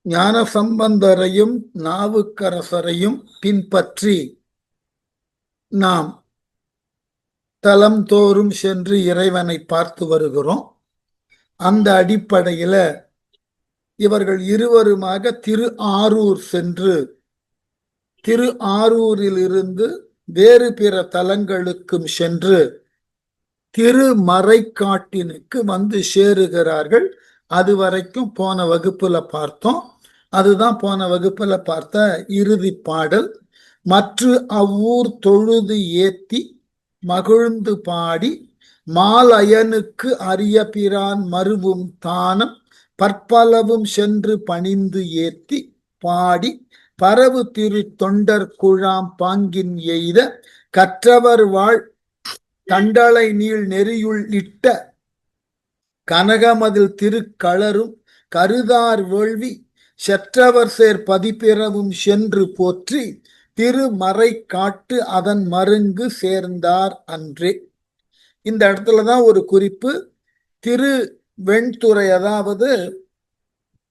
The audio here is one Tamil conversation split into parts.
ஞானசம்பந்தரையும் நாவுக்கரசரையும் பின்பற்றி நாம் தலம் தோறும் சென்று இறைவனை பார்த்து வருகிறோம். அந்த அடிப்படையில இவர்கள் இருவருமாக திரு ஆரூர் சென்று திரு ஆரூரில் இருந்து வேறு பிற தலங்களுக்கும் சென்று திருமறைக்காட்டினுக்கு வந்து சேருகிறார்கள். அது வரைக்கும் போன வகுப்புல பார்த்தோம். அதுதான் போன வகுப்புல பார்த்த இறுதி பாடல். மற்ற அவ்வூர் தொழுது ஏத்தி மகிழ்ந்து பாடி மாலயனுக்கு அரிய பிரான் மருவும் தானம் பற்பலவும் சென்று பணிந்து ஏத்தி பாடி பரவு திரு தொண்டர் குழாம் பாங்கின் எய்த கற்றவர் வாழ் தண்டலை நீள் நெறியுள் இட்ட கனகமதில் திருக்களரும் கருதார் வேள்வி செற்றவர் சேர் பதிப்பிறவும் சென்று போற்றி திருமறை காட்டு அதன் மருங்கு சேர்ந்தார் அன்றே. இந்த இடத்துலதான் ஒரு குறிப்பு. திரு வெண்துறை, அதாவது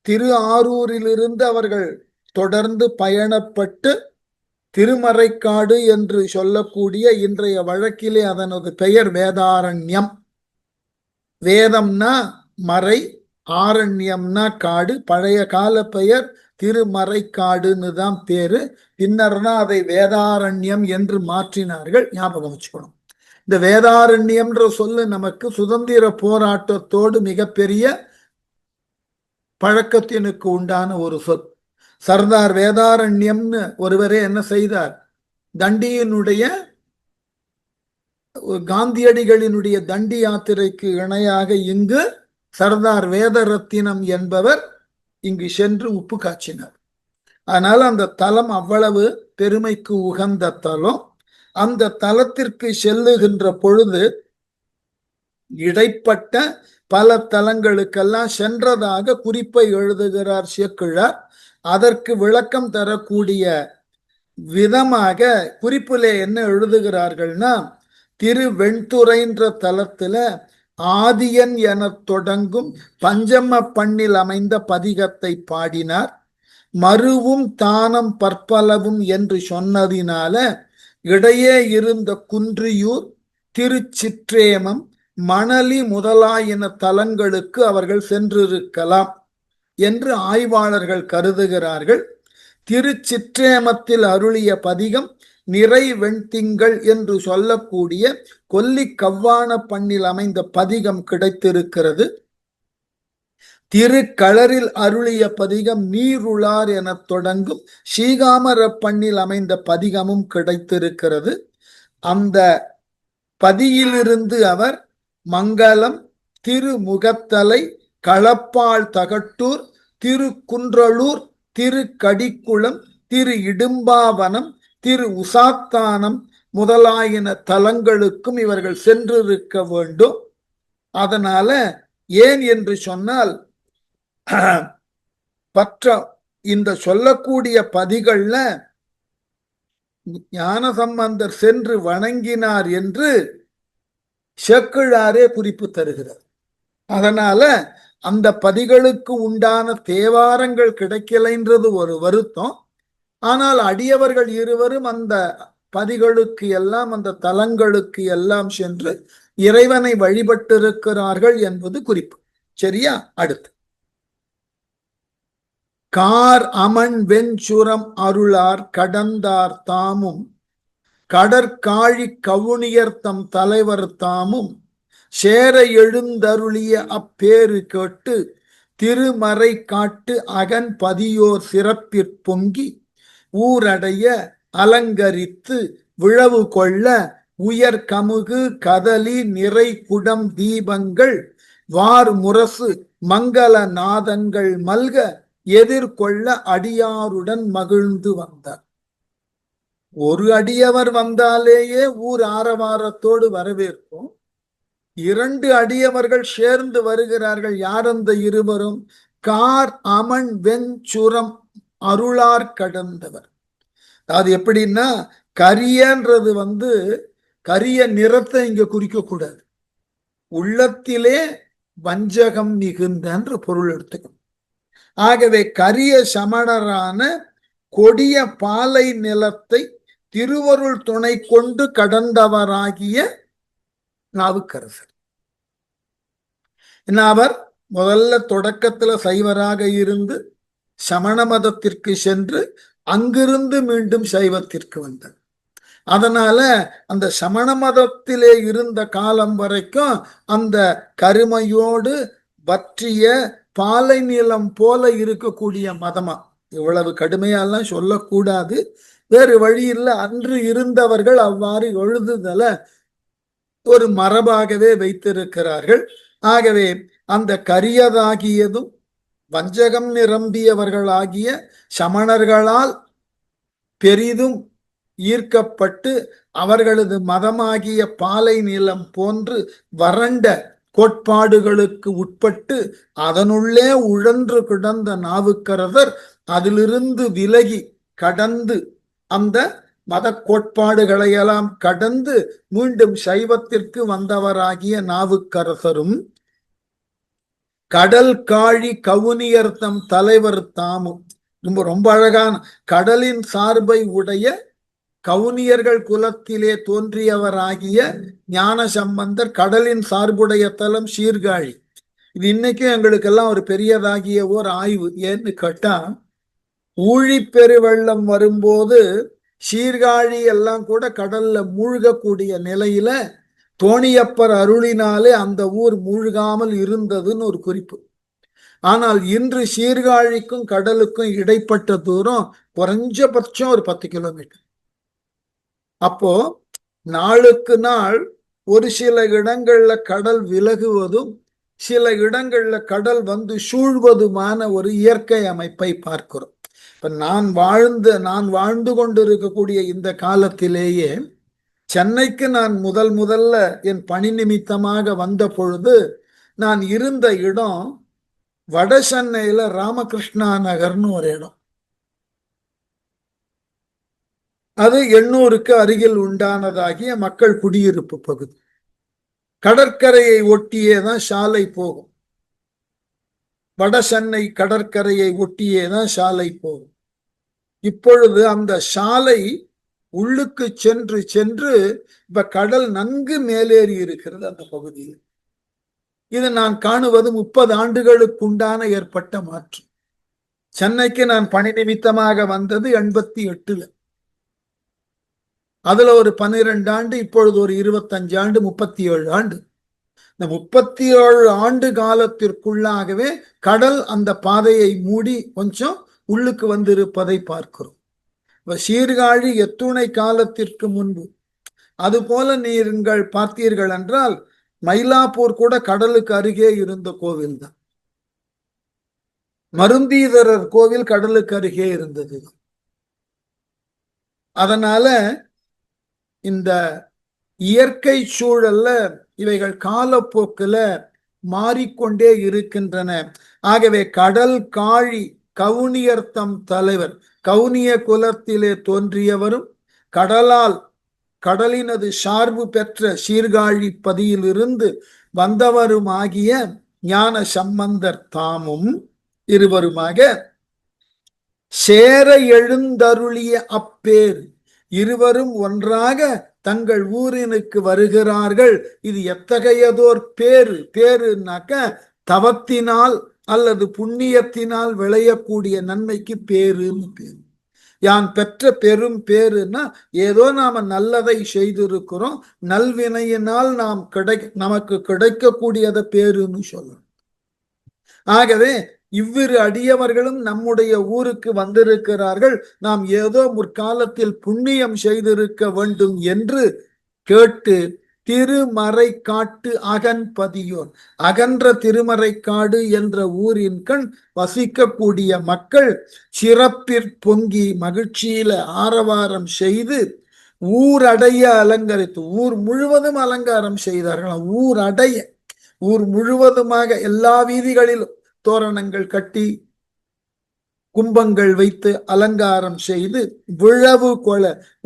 திரு ஆரூரிலிருந்து அவர்கள் தொடர்ந்து பயணப்பட்டு திருமறைக்காடு என்று சொல்லக்கூடிய இன்றைய வழக்கிலே அதனது பெயர் வேதாரண்யம். வேதம்னா மறை, ஆரண்யம்னா காடு. பழைய கால பெயர் திருமறைக்காடுன்னு தான் பேரு. பின்னர்தான் அதை வேதாரண்யம் என்று மாற்றினார்கள். ஞாபகம் வச்சுக்கணும். இந்த வேதாரண்யம்ன்ற சொல்லு நமக்கு சுதந்திர போராட்டத்தோடு மிகப்பெரிய பழக்கத்தினுக்கு உண்டான ஒரு சொல். சர்தார் வேதாரண்யம்னு ஒருவரே என்ன செய்தார்? தண்டியினுடைய காந்தியடிகளினுடைய தண்டி யாத்திரைக்கு இணையாக இங்கு சர்தார் வேதரத்தினம் என்பவர் இங்கு சென்று உப்பு காய்ச்சினார். ஆனால் அந்த தலம் அவ்வளவு பெருமைக்கு உகந்த தலம். அந்த தலத்திற்கு செல்லுகின்ற பொழுது இடைப்பட்ட பல தலங்களுக்கெல்லாம் சென்றதாக குறிப்பை எழுதுகிறார் சேக்கிழார். அதற்கு விளக்கம் தரக்கூடிய விதமாக குறிப்பிலே என்ன எழுதுகிறார்கள்னா, திருவெண்துறைன்ற தலத்துல ஆதியன் என தொடங்கும் பஞ்சம பண்ணில் அமைந்த பதிகத்தை பாடினார். மருவும் தானம் பற்பலவும் என்று சொன்னதினால இடையே இருந்த குன்றியூர், திருச்சிற்றேமம், மணலி முதலாயின தலங்களுக்கு அவர்கள் சென்றிருக்கலாம் என்று ஆய்வாளர்கள் கருதுகிறார்கள். திருச்சிற்றேமத்தில் அருளிய பதிகம் நிறை வெண்திங்கள் என்று சொல்லக்கூடிய கொல்லி கவ்வான பண்ணில் அமைந்த பதிகம் கிடைத்திருக்கிறது. திருக்களரில் அருளிய பதிகம் நீருளார் என தொடங்கும் ஸ்ரீகாமர பண்ணில் அமைந்த பதிகமும் கிடைத்திருக்கிறது. அந்த பதியிலிருந்து அவர் மங்களம், திருமுகத்தலை, களப்பால் தகட்டூர், திருக்குன்றலூர், திருக்கடிக்குளம், திரு இடும்பாவனம், திரு உசாத்தானம் முதலாயின தலங்களுக்கும் இவர்கள் சென்றிருக்க வேண்டும். அதனால ஏன் என்று சொன்னால், பற்ற இந்த சொல்லக்கூடிய பதிகள்ல ஞானசம்பந்தர் சென்று வணங்கினார் என்று சேக்கிழாரே குறிப்பு தருகிறார். அதனால அந்த பதிகளுக்கு உண்டான தேவாரங்கள் கிடைக்கலைன்றது ஒரு வருத்தம். ஆனால் அடியவர்கள் இருவரும் அந்த பதிகளுக்கு எல்லாம், அந்த தலங்களுக்கு எல்லாம் சென்று இறைவனை வழிபட்டிருக்கிறார்கள் என்பது குறிப்பு. சரியா? அடுத்து கார் அமன் வெஞ்சுரம் அருளார் கடந்தார் தாமும் கடற்காழி கவுனியர் தம் தலைவர் தாமும் சேர எழுந்தருளிய அப்பேறு கேட்டு திருமறை காட்டு அகன் பதியோர் சிறப்பிற் பொங்கி ஊரடைய அலங்கரித்து விழவு கொள்ள உயர் கமுகு கதலி நிறை குடம் தீபங்கள் வார் முரசு மங்கள நாதங்கள் மல்க எதிர்கொள்ள அடியாருடன் மகிழ்ந்து வந்தார். ஒரு அடியவர் வந்தாலேயே ஊர் ஆரவாரத்தோடு வரவேற்போம். 2 அடியவர்கள் சேர்ந்து வருகிறார்கள். யார் அந்த இருவரும்? கார் அமன் வெஞ்சுரம் அருளார் கடந்தவர். அது எப்படின்னா, கரியன்றது கரிய நிறத்தை இங்க குறிக்க கூடாது. உள்ளத்திலே வஞ்சகம் மிகுந்தன்ற பொருள் எடுத்துக்கணும். ஆகவே கரிய சமணரான கொடிய பாலை நிலத்தை திருவருள் துணை கொண்டு கடந்தவராகிய நாவுக்கரசர். அவர் முதல்ல தொடக்கத்துல சைவராக இருந்து சமண மதத்திற்கு சென்று அங்கிருந்து மீண்டும் சைவத்திற்கு வந்தார். அதனால அந்த சமண மதத்திலே இருந்த காலம் வரைக்கும் அந்த கருமையோடு வற்றிய பாலை நிலம் போல இருக்கக்கூடிய மதமா. இவ்வளவு கடுமையெல்லாம் சொல்லக்கூடாது, வேறு வழி இல்லை. அன்று இருந்தவர்கள் அவ்வாறு எழுதுதல ஒரு மரபாகவே வைத்திருக்கிறார்கள். ஆகவே அந்த கரியதாகியதும் வஞ்சகம் நிரம்பியவர்களாகிய சமணர்களால் பெரிதும் ஈர்க்கப்பட்டு அவர்களது மதமாகிய பாலை நிலம் போன்று வறண்ட கோட்பாடுகளுக்கு உட்பட்டு அதனுள்ளே உழன்று கிடந்த நாவுக்கரசர் அதிலிருந்து விலகி கடந்து அந்த மத கோட்பாடுகளையெல்லாம் கடந்து மீண்டும் சைவத்திற்கு வந்தவராகிய நாவுக்கரசரும் கடல் காழி கவுனியர்த்தம் தலைவர் தாமும். ரொம்ப அழகான கடலின் சார்பை உடைய கவுனியர்கள் குலத்திலே தோன்றியவராகிய ஞான சம்பந்தர் கடலின் சார்புடைய தலம் சீர்காழி. இது இன்னைக்கும் எங்களுக்கெல்லாம் ஒரு பெரியதாகிய ஓர் ஆய்வு. ஏன்னு கேட்டா, ஊழி பெருவெள்ளம் வரும்போது சீர்காழி எல்லாம் கூட கடல்ல மூழ்கக்கூடிய நிலையில தோணியப்பர் அருளினாலே அந்த ஊர் மூழ்காமல் இருந்ததுன்னு ஒரு குறிப்பு. ஆனால் இன்று சீர்காழிக்கும் கடலுக்கும் இடைப்பட்ட தூரம் குறைஞ்சபட்சம் ஒரு 10 கிலோமீட்டர். அப்போ நாளுக்கு நாள் ஒரு சில இடங்கள்ல கடல் விலகுவதும் சில இடங்கள்ல கடல் வந்து சூழ்வதுமான ஒரு இயற்கை அமைப்பை பார்க்கிறோம். இப்ப நான் வாழ்ந்து கொண்டிருக்கக்கூடிய இந்த காலத்திலேயே சென்னைக்கு நான் முதல்ல என் பணி நிமித்தமாக வந்த பொழுது நான் இருந்த இடம் வட சென்னையில ராமகிருஷ்ணா நகர்னு ஒரு இடம். அது 800க்கு அருகில் உண்டானதாகிய மக்கள் குடியிருப்பு பகுதி. கடற்கரையை ஒட்டியே தான் சாலை போகும். வட சென்னை கடற்கரையை ஒட்டியே தான் சாலை போகும். இப்பொழுது அந்த சாலை உள்ளுக்கு சென்று இப்ப கடல் நன்கு மேலேறி இருக்கிறது அந்த பகுதியில். இது நான் காணுவது 30 ஆண்டுகளுக்கு உண்டான ஏற்பட்ட மாற்றம். சென்னைக்கு நான் பணி நிமித்தமாக வந்தது 88ல. அதுல ஒரு 12 ஆண்டு, இப்பொழுது ஒரு 25 ஆண்டு, 37 ஆண்டு. இந்த 37 ஆண்டு காலத்திற்குள்ளாகவே கடல் அந்த பாதையை மூடி கொஞ்சம் உள்ளுக்கு வந்திருப்பதை பார்க்கிறோம். சீர்காழி எத்துணை காலத்திற்கு முன்பு. அது போல நீங்கள் பார்த்தீர்கள் என்றால் மயிலாப்பூர் கூட கடலுக்கு அருகே இருந்த கோவில் தான். மருந்தீதரர் கோவில் கடலுக்கு அருகே இருந்தது. அதனால இந்த இயற்கை சூழல்ல இவைகள் காலப்போக்கில் மாறிக்கொண்டே இருக்கின்றன. ஆகவே கடல் காழி கவுனியர்த்தம் தலைவர், கவுனிய குலத்திலே தோன்றியவரும் கடலினது சார்பு பெற்ற சீர்காழி பதியிலிருந்து வந்தவருமாகிய ஞான சம்பந்தர் தாமும் இருவருமாக சேர எழுந்தருளிய அப்பேர். இருவரும் ஒன்றாக தங்கள் ஊரினுக்கு வருகிறார்கள். இது எத்தகையதோர் பேருனாக்க தவத்தினால் அல்லது புண்ணியத்தினால் விளையக்கூடிய நன்மைக்கு பேருன்னு பேரு. யான் பெற்ற பெரும் பேருன்னா ஏதோ நாம நல்லதை செய்திருக்கிறோம், நல்வினையினால் நமக்கு கிடைக்கக்கூடியத பேருன்னு சொல்லணும். ஆகவே இவ்விரு அடியவர்களும் நம்முடைய ஊருக்கு வந்திருக்கிறார்கள், நாம் ஏதோ முற்காலத்தில் புண்ணியம் செய்திருக்க வேண்டும் என்று கேட்டு திருமறை காட்டு அகன்பதியோர், அகன்ற திருமறைக்காடு என்ற ஊரின் கண் வசிக்கக்கூடிய மக்கள் சிறப்பிற் பொங்கி மகிழ்ச்சியில ஆரவாரம் செய்து ஊரடைய அலங்கரித்து, ஊர் முழுவதும் அலங்காரம் செய்தார்கள். ஊர் முழுவதுமாக எல்லா வீதிகளிலும் தோரணங்கள் கட்டி கும்பங்கள் வைத்து அலங்காரம் செய்து விழவு கொள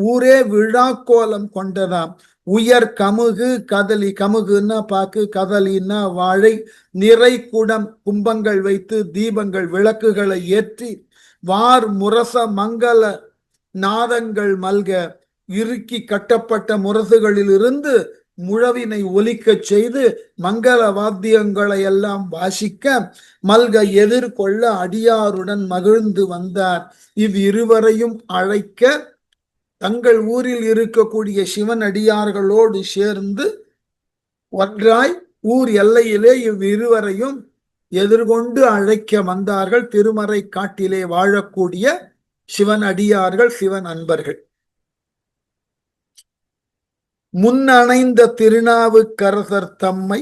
ஊரே விழா கோலம் கொண்டதாம். உயர் கமுகு கதலி, கமுகுன்னா பாக்கு, கதலின்னா வாழை, நிறை குடம் கும்பங்கள் வைத்து தீபங்கள் விளக்குகளை ஏற்றி வார் முரச மங்கள நாதங்கள் மல்க, இறுக்கி கட்டப்பட்ட முரசுகளில் இருந்து முழவினை ஒலிக்கச் செய்து மங்கள வாத்தியங்களை எல்லாம் வாசிக்க மல்க எதிர்கொள்ள அடியாருடன் மகிழ்ந்து வந்தார். இவ்விருவரையும் அழைக்க தங்கள் ஊரில் இருக்கக்கூடிய சிவன் அடியார்களோடு சேர்ந்து ஒன்றாய் ஊர் எல்லையிலே இவ்விருவரையும் எதிர்கொண்டு அழைக்க வந்தார்கள். திருமறை காட்டிலே வாழக்கூடிய சிவன் அடியார்கள், சிவன் அன்பர்கள். முன்னணைந்த திருநாவுக்கரசர் தம்மை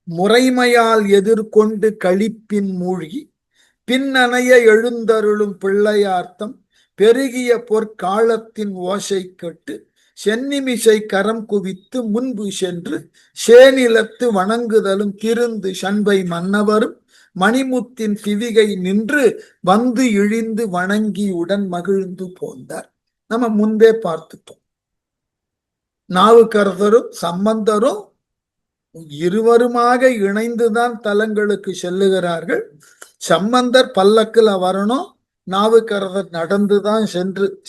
முறைமையால் எதிர்கொண்டு களிப்பின் மூழ்கி பின்னணைய எழுந்தருளும் பிள்ளையார்த்தம் பெருகிய பொற்காலத்தின் ஓசை கட்டு சென்னிமிசை கரம் குவித்து முன்பு சென்று சேனிலத்து வணங்குதலும் திருந்து சண்பை மன்னவரும் மணிமுத்தின் சிவிகை நின்று வந்து இழிந்து வணங்கியுடன் மகிழ்ந்து போந்தார். நம்ம முன்பே பார்த்துட்டோம். நாவுக்கரசரும் சம்பந்தரும் இருவருமாக இணைந்துதான் தலங்களுக்கு செல்லுகிறார்கள். சம்பந்தர் பல்லக்குல வரணும், நாவுக்கரசர் நடந்துதான்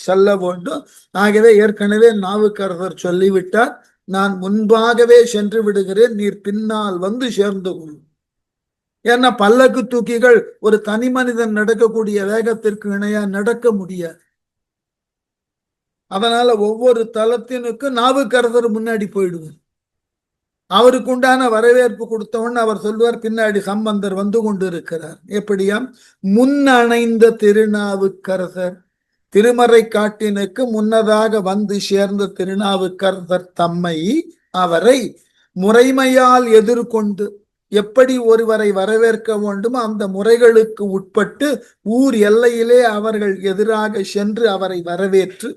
செல்ல வேண்டும். ஆகவே ஏற்கனவே நாவுக்கரசர் சொல்லிவிட்டார், நான் முன்பாகவே சென்று விடுகிறேன், நீர் பின்னால் வந்து சேர்ந்து கொள்ளும். ஏன்னா பல்லக்கு தூக்கிகள் ஒரு தனி மனிதன் நடக்கக்கூடிய வேகத்திற்கு இணையா நடக்க முடியாது. அதனால ஒவ்வொரு தலத்தினுக்கு நாவுக்கரசர் முன்னாடி போயிடுவார். அவருக்கு உண்டான வரவேற்பு கொடுத்தவன் அவர் சொல்வார், பின்னாடி சம்பந்தர் வந்து கொண்டு இருக்கிறார். எப்படியாம் முன்னணைந்த திருநாவுக்கரசர், திருமறை காட்டினுக்கு முன்னதாக வந்து சேர்ந்த திருநாவுக்கரசர் தம்மை, அவரை முறைமையால் எதிர்கொண்டு, எப்படி ஒருவரை வரவேற்க வேண்டுமோ அந்த முறைகளுக்கு உட்பட்டு ஊர் எல்லையிலே அவர்கள் எதிராக சென்று அவரை வரவேற்று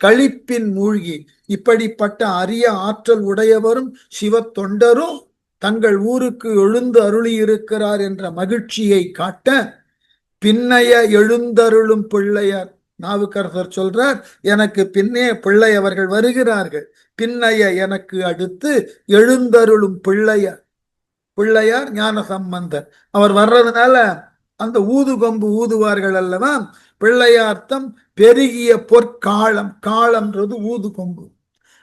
களிப்பின் மூழ்கி, இப்படிப்பட்ட அரிய ஆற்றல் உடையவரும் சிவ தொண்டரும் தங்கள் ஊருக்கு எழுந்து அருளி இருக்கிறார் என்ற மகிழ்ச்சியை காட்ட பின்னைய எழுந்தருளும் பிள்ளையார், நாவுக்கரசர் சொல்றார், எனக்கு பின்னே பிள்ளை அவர்கள் வருகிறார்கள். பின்னைய எனக்கு அடுத்து எழுந்தருளும் பிள்ளையார், பிள்ளையார் ஞான சம்பந்தர். அவர் வர்றதுனால அந்த ஊது கொம்பு ஊதுவார்கள் அல்லவா, பிள்ளையார்த்தம் பெருகிய பொற்காலம், காலம்ன்றது ஊது கொம்பு.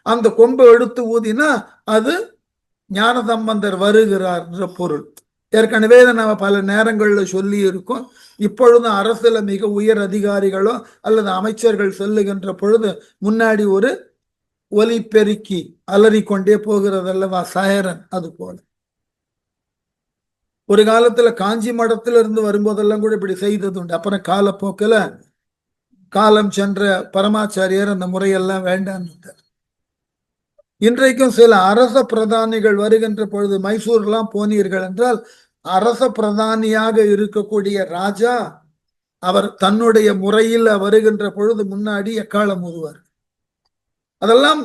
அந்த கொம்பை எடுத்து ஊதினா அது ஞான சம்பந்தர் வருகிறார் என்ற பொருள். ஏற்கனவே நம்ம பல நேரங்கள்ல சொல்லி இருக்கோம். இப்பொழுது அரசுல மிக உயர் அதிகாரிகளோ அல்லது அமைச்சர்கள் செல்லுகின்ற பொழுது முன்னாடி ஒரு ஒலி பெருக்கி அலறி கொண்டே போகிறது அல்லவா, சயரன். அது போல ஒரு காலத்துல காஞ்சி மடத்துல இருந்து வரும்போதெல்லாம் கூட இப்படி செய்தது உண்டு. அப்புறம் காலப்போக்கில் காலம் சென்ற பரமாச்சாரியர் அந்த முறையெல்லாம் வேண்டான்னு. இன்றைக்கும் சில அரச பிரதானிகள் வருகின்ற பொழுது, மைசூர்லாம் போனீர்கள் என்றால் அரச பிரதானியாக இருக்கக்கூடிய ராஜா அவர் தன்னுடைய முறையில் வருகின்ற பொழுது முன்னாடி எக்காலம் ஊதுவார். அதெல்லாம்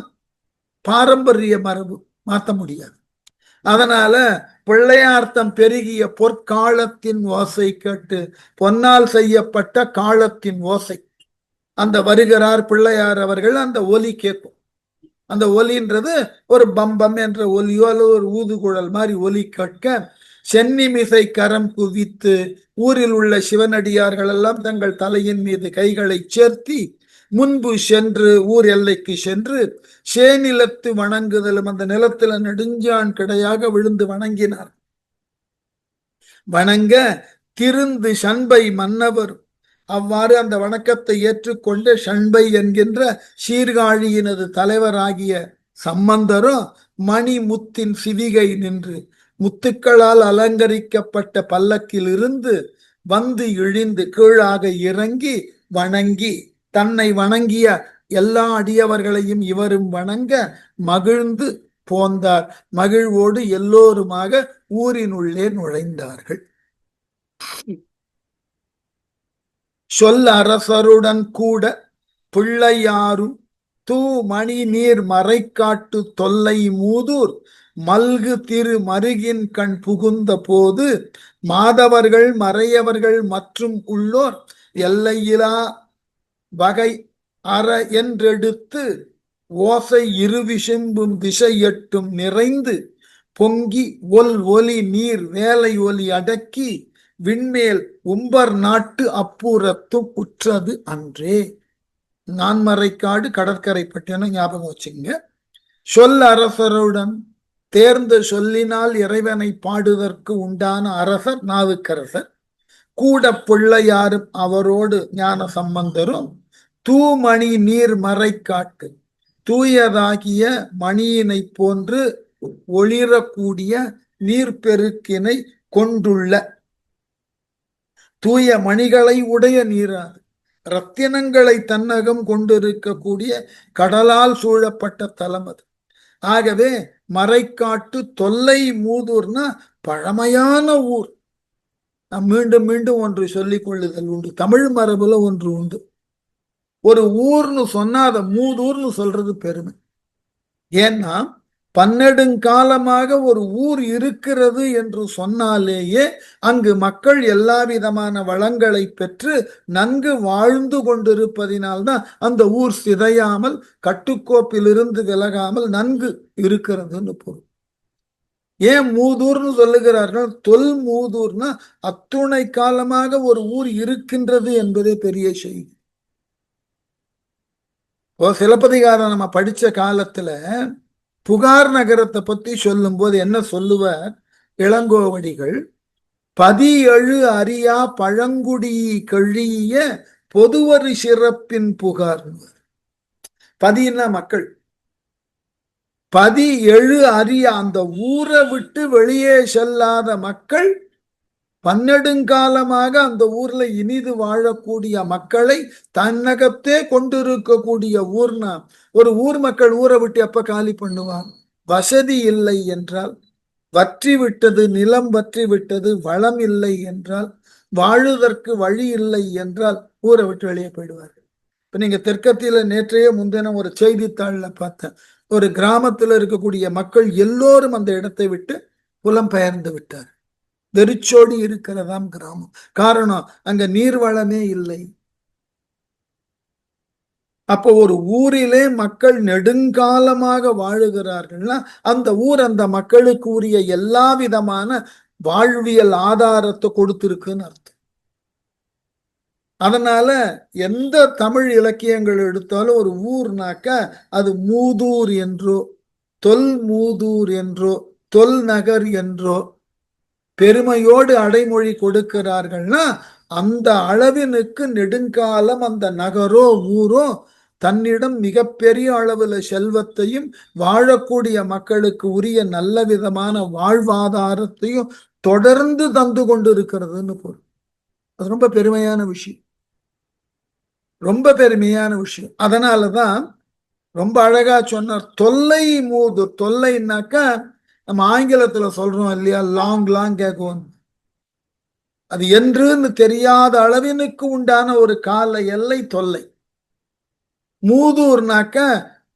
பாரம்பரிய மரபு, மாற்ற முடியாது. அதனால பிள்ளையார்த்தம் பெருகிய பொற்காலத்தின் ஓசை கேட்டு, பொன்னால் செய்யப்பட்ட காலத்தின் ஓசை, அந்த வருகிறார் பிள்ளையார் அவர்கள், அந்த ஒலி கேட்கும். அந்த ஒலின்றது ஒரு பம்பம் என்ற ஒலியோ அல்லது ஒரு ஊதுகுழல் மாதிரி ஒலி கேட்க, சென்னிமிசை கரம் குவித்து ஊரில் உள்ள சிவனடியார்கள் எல்லாம் தங்கள் தலையின் மீது கைகளை சேர்த்தி முன்பு சென்று ஊர் எல்லைக்கு சென்று சேநிலத்து வணங்குதலும், அந்த நிலத்துல நெடுஞ்சான் கிடையாக விழுந்து வணங்கினார். வணங்க திருந்து சண்பை மன்னவர், அவ்வாறு அந்த வணக்கத்தை ஏற்றுக்கொண்டு சண்பை என்கின்ற சீர்காழியினது தலைவராகிய சம்பந்தரும் மணிமுத்தின் சிவிகை நின்று முத்துக்களால் அலங்கரிக்கப்பட்ட பல்லக்கில் இருந்து வந்து இழிந்து கீழாக இறங்கி வணங்கி, தன்னை வணங்கிய எல்லா அடியவர்களையும் இவரும் வணங்க மகிழ்ந்து போந்தார். மகிழ்வோடு எல்லோருமாக ஊரினுள்ளே நுழைந்தார்கள். சொல் அரசருடன் கூட பிள்ளையாரும் தூ மணி நீர் மறைக்காட்டு தொல்லை மூதூர் மல்கு திரு மருகின் கண் புகுந்த போது மாதவர்கள் மறையவர்கள் மற்றும் உள்ளோர் எல்லையிலா வகை அற என்றெடுத்து ஓசை இருவிசும்பும் திசையட்டும் நிறைந்து பொங்கி ஒலி நீர் வேலை ஒலி அடக்கி விண்மேல் உம்பர் நாட்டு அப்புறத்தும் உற்றது அன்றே. நான்மறைக்காடு கடற்கரை பட்டின ஞாபகம் வச்சுங்க. சொல் அரசருடன் தேர்ந்த சொல்லினால் இறைவனை பாடுவதற்கு உண்டான அரசர் நாவுக்கரசர். கூட பிள்ளையாரும் அவரோடு ஞான சம்பந்தரும் தூமணி நீர் மறைக்காட்டு தூயதாகிய மணியினை போன்று ஒளிரக்கூடிய நீர்பெருக்கினை கொண்டுள்ள தூய மணிகளை உடைய நீராது ரத்தினங்களை தன்னகம் கொண்டிருக்கக்கூடிய கடலால் சூழப்பட்ட தலம் அது. ஆகவே மறைக்காட்டு தொல்லை மூதூர்னா பழமையான ஊர். நாம் மீண்டும் மீண்டும் ஒன்று சொல்லிக் கொள்ளுதல் உண்டு. தமிழ் மரபுல ஒன்று உண்டு. ஒரு ஊர்னு சொன்னா அதை மூதூர்னு சொல்றது பெருமை. ஏன்னா பன்னெடுங்காலமாக ஒரு ஊர் இருக்கிறது என்று சொன்னாலேயே அங்கு மக்கள் எல்லா விதமான வளங்களை பெற்று நன்கு வாழ்ந்து கொண்டிருப்பதினால்தான் அந்த ஊர் சிதையாமல் கட்டுக்கோப்பிலிருந்து விலகாமல் நன்கு இருக்கிறதுன்னு பொருள். ஏன் மூதூர்னு சொல்லுகிறார்கள்? தொல் மூதூர்னா அத்துணை காலமாக ஒரு ஊர் இருக்கின்றது என்பதே பெரிய செய்தி. சிலப்பதிகாரம் நம்ம படிச்ச காலத்துல புகார் நகரத்தை பத்தி சொல்லும் போது என்ன சொல்லுவார் இளங்கோவடிகள்? பதியழு அறியா பழங்குடி கழிய பொதுவரி சிறப்பின் புகார். பதினா மக்கள், பதி எழு அறிய அந்த ஊரை விட்டு வெளியே செல்லாத மக்கள் பன்னெடுங்காலமாக அந்த ஊர்ல இனிது வாழக்கூடிய மக்களை தன்னகத்தே கொண்டிருக்கக்கூடிய ஊர்னா, ஒரு ஊர் மக்கள் ஊரை விட்டு எப்ப காலி பண்ணுவாங்க? வசதி இல்லை என்றால், வற்றி விட்டது, நிலம் வற்றி விட்டது, வளம் இல்லை என்றால், வாழுதற்கு வழி இல்லை என்றால் ஊரை விட்டு வெளியே போயிடுவார்கள். இப்ப நீங்க தெற்கத்தில நேற்றைய முந்தின ஒரு செய்தித்தாள்ல பார்த்தேன். ஒரு கிராமத்தில் இருக்கக்கூடிய மக்கள் எல்லோரும் அந்த இடத்தை விட்டு புலம்பெயர்ந்து விட்டார். வெறிச்சோடி இருக்கிறதாம் கிராமம். காரணம், அங்க நீர்வளமே இல்லை. அப்போ ஒரு ஊரிலே மக்கள் நெடுங்காலமாக வாழுகிறார்கள்னா அந்த ஊர் அந்த மக்களுக்கு உரிய எல்லா விதமான வாழ்வியல் ஆதாரத்தை கொடுத்திருக்குன்னு அர்த்தம். அதனால எந்த தமிழ் இலக்கியங்கள் எடுத்தாலும் ஒரு ஊர்னாக்க அது மூதூர் என்றோ தொல் மூதூர் என்றோ தொல் நகர் என்றோ பெருமையோடு அடைமொழி கொடுக்கிறார்கள்னா அந்த அளவினுக்கு நெடுங்காலம் அந்த நகரோ ஊரோ தன்னிடம் மிகப்பெரிய அளவுல செல்வத்தையும் வாழக்கூடிய மக்களுக்கு உரிய நல்ல விதமான வாழ்வாதாரத்தையும் தொடர்ந்து தந்து கொண்டு இருக்கிறதுன்னு பொருள். அது ரொம்ப பெருமையான விஷயம், ரொம்ப பெருமையான விஷயம். அதனாலதான் ரொம்ப அழகா சொன்னார், தொல்லை மூது. தொல்லைன்னாக்கா நம்ம ஆங்கிலத்துல சொல்றோம் இல்லையா, லாங் லாங் கேட்கும். அது என்றுன்னு தெரியாத அளவினுக்கு உண்டான ஒரு கால எல்லை தொல்லை. மூதூர்னாக்க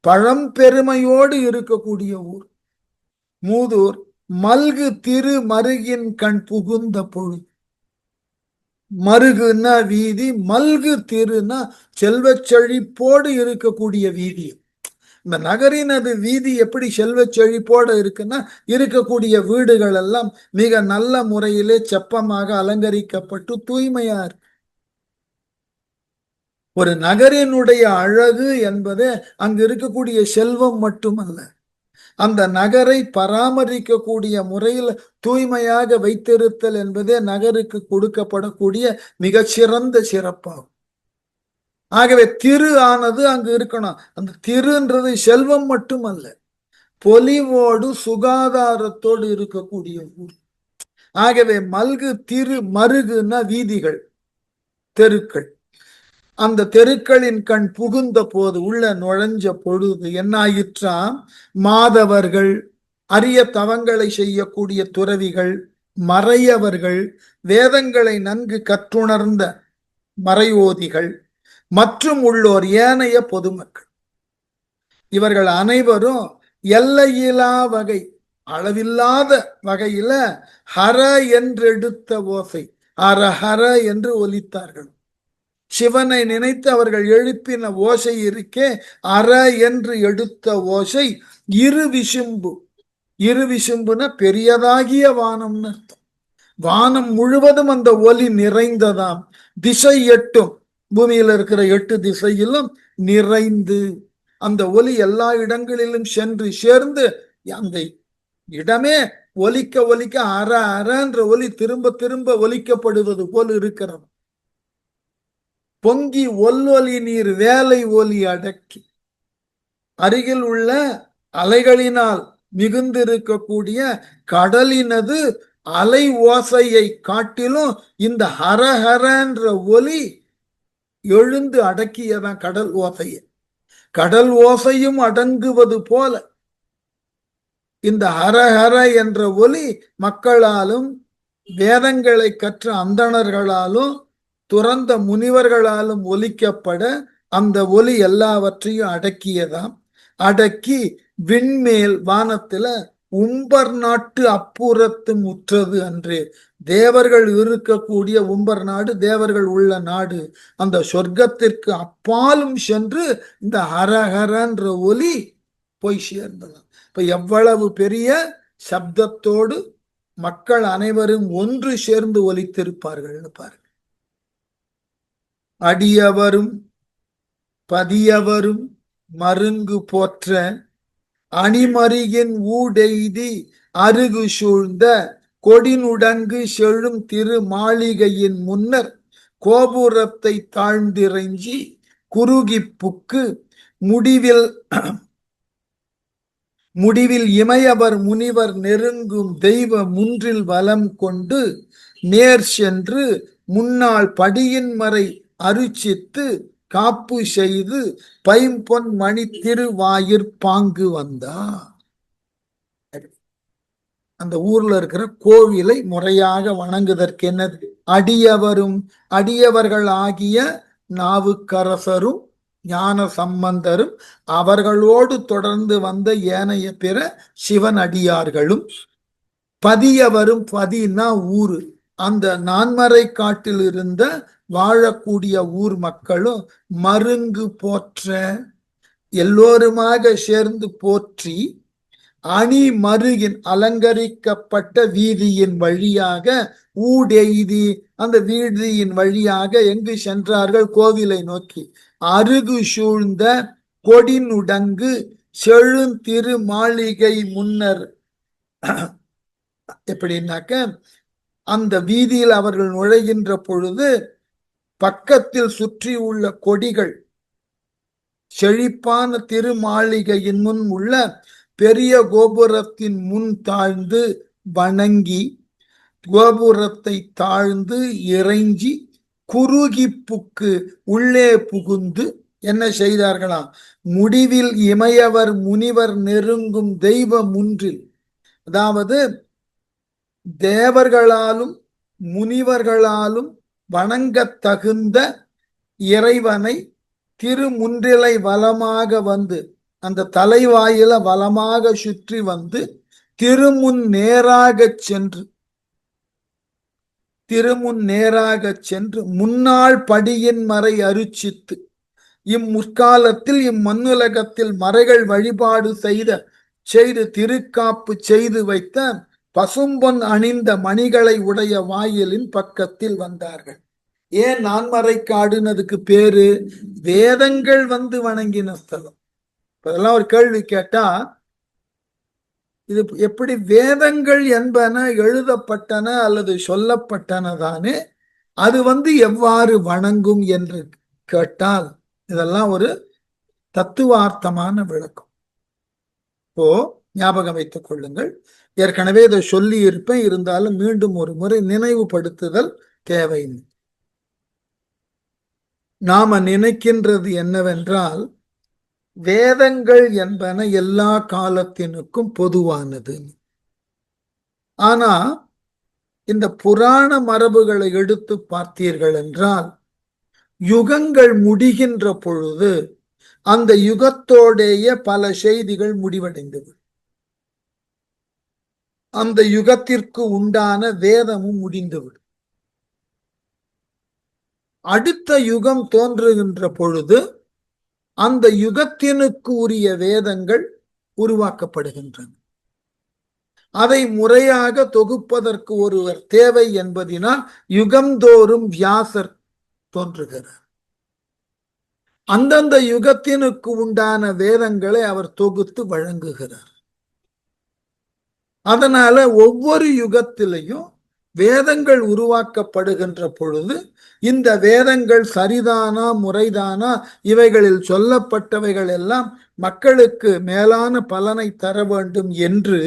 பழம்பெருமையோடு இருக்கக்கூடிய ஊர். மூதூர் மல்கு திரு மருகின் கண் புகுந்த பொழுது. மருகுன்னா வீதி, மல்கு திருன்னா செல்வ செழிப்போடு இருக்கக்கூடிய வீதி. இந்த நகரினது வீதி எப்படி செல்வ செழிப்போடு இருக்குன்னா, இருக்கக்கூடிய வீடுகள் எல்லாம் மிக நல்ல முறையிலே செப்பமாக அலங்கரிக்கப்பட்டு தூய்மையா இருக்கு. ஒரு நகரினுடைய அழகு என்பது அங்கு இருக்கக்கூடிய செல்வம் மட்டுமல்ல, அந்த நகரை பராமரிக்கக்கூடிய முறையில் தூய்மையாக வைத்திருத்தல் என்பதே நகருக்கு கொடுக்கப்படக்கூடிய மிகச்சிறந்த சிறப்பாகும். ஆகவே திரு ஆனது அங்கு இருக்கணும். அந்த திருன்றது செல்வம் மட்டுமல்ல, பொலிவோடு சுகாதாரத்தோடு இருக்கக்கூடிய ஊர். ஆகவே மல்கு திரு மருகுன்னா வீதிகள், தெருக்கள். அந்த தெருக்களின் கண் புகுந்த போது, உள்ள நுழைஞ்ச பொழுது என்ன ஆயிற்றாம்? மாதவர்கள், அரிய தவங்களை செய்யக்கூடிய துறவிகள், மறையவர்கள், வேதங்களை நன்கு கற்றுணர்ந்த மறையோதிகள் மற்றும் உள்ளோர் ஏனைய பொதுமக்கள், இவர்கள் அனைவரும் எல்லையிலா வகை, அளவில்லாத வகையில ஹர என்றெடுத்த ஓசை, ஹர ஹர என்று ஒலித்தார்கள். சிவனை நினைத்து அவர்கள் எழுப்பின ஓசை இருக்கே, அற என்று எடுத்த ஓசை இரு விசும்பு. இரு விசும்புன பெரியதாகிய வானம்னு அர்த்தம். வானம் முழுவதும் அந்த ஒலி நிறைந்ததாம். திசை எட்டும், பூமியில இருக்கிற 8 திசையிலும் நிறைந்து அந்த ஒலி எல்லா இடங்களிலும் சென்று சேர்ந்து அந்த இடமே ஒலிக்க ஒலிக்க அற அறன்ற ஒலி திரும்ப திரும்ப ஒலிக்கப்படுவது போல் இருக்கிறது. பொங்கி ஒல்லொலி நீர் வேலை ஒலி அடக்கி, அருகில் உள்ள அலைகளினால் மிகுந்திருக்கக்கூடிய கடலினது அலை ஓசையை காட்டிலும் இந்த ஹரஹரன்ற ஒலி எழுந்து அடக்கியதான் கடல் ஓசையை. கடல் ஓசையும் அடங்குவது போல இந்த ஹரஹர என்ற ஒலி மக்களாலும் வேதங்களை கற்ற அந்தணர்களாலும் துறந்த முனிவர்களாலும் ஒலிக்கப்பட அந்த ஒலி எல்லாவற்றையும் அடக்கியதாம். அடக்கி விண்மேல் வானத்துல உம்பர் நாட்டு அப்புறத்து முற்றது அன்று. தேவர்கள் இருக்கக்கூடிய உம்பர் நாடு, தேவர்கள் உள்ள நாடு, அந்த சொர்க்கத்திற்கு அப்பாலும் சென்று இந்த ஹரஹரன்ற ஒலி போய் சேர்ந்ததாம். இப்ப எவ்வளவு பெரிய சப்தத்தோடு மக்கள் அனைவரும் ஒன்று சேர்ந்து ஒலித்திருப்பார்கள் பாருங்க. அடியவரும் பதியவரும் மருங்கு போற்ற அணிமறியின் ஊடெய்தி அருகு சூழ்ந்த கொடினுடங்கு செழும் திரு மாளிகையின் முன்னர் கோபுரத்தை தாழ்ந்திறைஞ்சி குறுகிப்புக்கு முடிவில் இமையவர் முனிவர் நெருங்கும் தெய்வ முன்றில் வலம் கொண்டு நேர் சென்று முன்னாள் படியின் மறை அருச்சித்து காப்பு செய்து பைம்பொன் மணி திருவாயிற்பாங்கு வந்தார். அந்த ஊர்ல இருக்கிற கோவிலை முறையாக வணங்குவதற்கு என்னது? அடியவரும் அடியவர்கள் ஆகிய நாவுக்கரசரும் ஞான சம்பந்தரும் அவர்களோடு தொடர்ந்து வந்த ஏனைய பிற சிவன் அடியார்களும், பதியவரும், பதினா ஊரு, அந்த நான்மறை காட்டில் இருந்த வாழக்கூடிய ஊர் மக்களும் மருங்கு போற்ற எல்லோருமாக சேர்ந்து போற்றி அணி மருகின் அலங்கரிக்கப்பட்ட வீதியின் வழியாக ஊடெய்தி அந்த வீதியின் வழியாக எங்கு சென்றார்கள்? கோவிலை நோக்கி. அருகு சூழ்ந்த கொடினுடங்கு செழுந்திரு மாளிகை முன்னர். எப்படின்னாக்க அந்த வீதியில் அவர்கள் நுழைகின்ற பொழுது பக்கத்தில் சுற்றி உள்ள கொடிகள் செழிப்பான திருமாளிகையின் முன் உள்ள பெரிய கோபுரத்தின் முன் தாழ்ந்து வணங்கி கோபுரத்தை தாழ்ந்து இறைஞ்சி குறுகிப்புக்கு உள்ளே புகுந்து என்ன செய்தார்களாம்? முடிவில் இமையவர் முனிவர் நெருங்கும் தெய்வ முன்றில், அதாவது தேவர்களாலும் முனிவர்களாலும் வணங்கத் தகுந்த இறைவனை திருமுன்றிலை வலமாக வந்து அந்த தலைவாயில வலமாக சுற்றி வந்து திருமுன் நேராக சென்று முன்னாள் படியின் மறை அருச்சித்து, இம்முற்காலத்தில் இம்மண்ணுலகத்தில் மறைகள் வழிபாடு செய்து திருக்காப்பு செய்து வைத்த பசும்பொன் அணிந்த மணிகளை உடைய வாயிலின் பக்கத்தில் வந்தார்கள். ஏன் நான்மறை காடுனதுக்கு பேரு? வேதங்கள் வந்து வணங்கின ஸ்தலம். இதெல்லாம் ஒரு கேள்வி கேட்டா, இது எப்படி வேதங்கள் என்பன எழுதப்பட்டன அல்லது சொல்லப்பட்டன தானே, அது வந்து எவ்வாறு வணங்கும் என்று கேட்டால் இதெல்லாம் ஒரு தத்துவார்த்தமான விளக்கம். இப்போ ஞாபகம் வைத்துக் கொள்ளுங்கள், ஏற்கனவே இதை சொல்லி இருப்பேன், இருந்தாலும் மீண்டும் ஒரு முறை நினைவுபடுத்துதல் தேவை. நாம நினைக்கின்றது என்னவென்றால், வேதங்கள் என்பன எல்லா காலத்தினுக்கும் பொதுவானது. ஆனா இந்த புராண மரபுகளை எடுத்து பார்த்தீர்கள் என்றால், யுகங்கள் முடிகின்ற பொழுது அந்த யுகத்தோடைய பல செய்திகள் முடிவடைந்தது. அந்த யுகத்திற்கு உண்டான வேதமும் முடிந்துவிடும். அடுத்த யுகம் தோன்றுகின்ற பொழுது அந்த யுகத்தினுக்கு உரிய வேதங்கள் உருவாக்கப்படுகின்றன. அதை முறையாக தொகுப்பதற்கு ஒருவர் தேவை என்பதினால் யுகந்தோறும் வியாசர் தோன்றுகிறார். அந்தந்த யுகத்தினுக்கு உண்டான வேதங்களை அவர் தொகுத்து வழங்குகிறார். அதனால ஒவ்வொரு யுகத்திலையும் வேதங்கள் உருவாக்கப்படுகின்ற பொழுது இந்த வேதங்கள் சரிதானா முறைதானா, இவைகளில் சொல்லப்பட்டவைகள் எல்லாம் மக்களுக்கு மேலான பலனை தர வேண்டும் என்று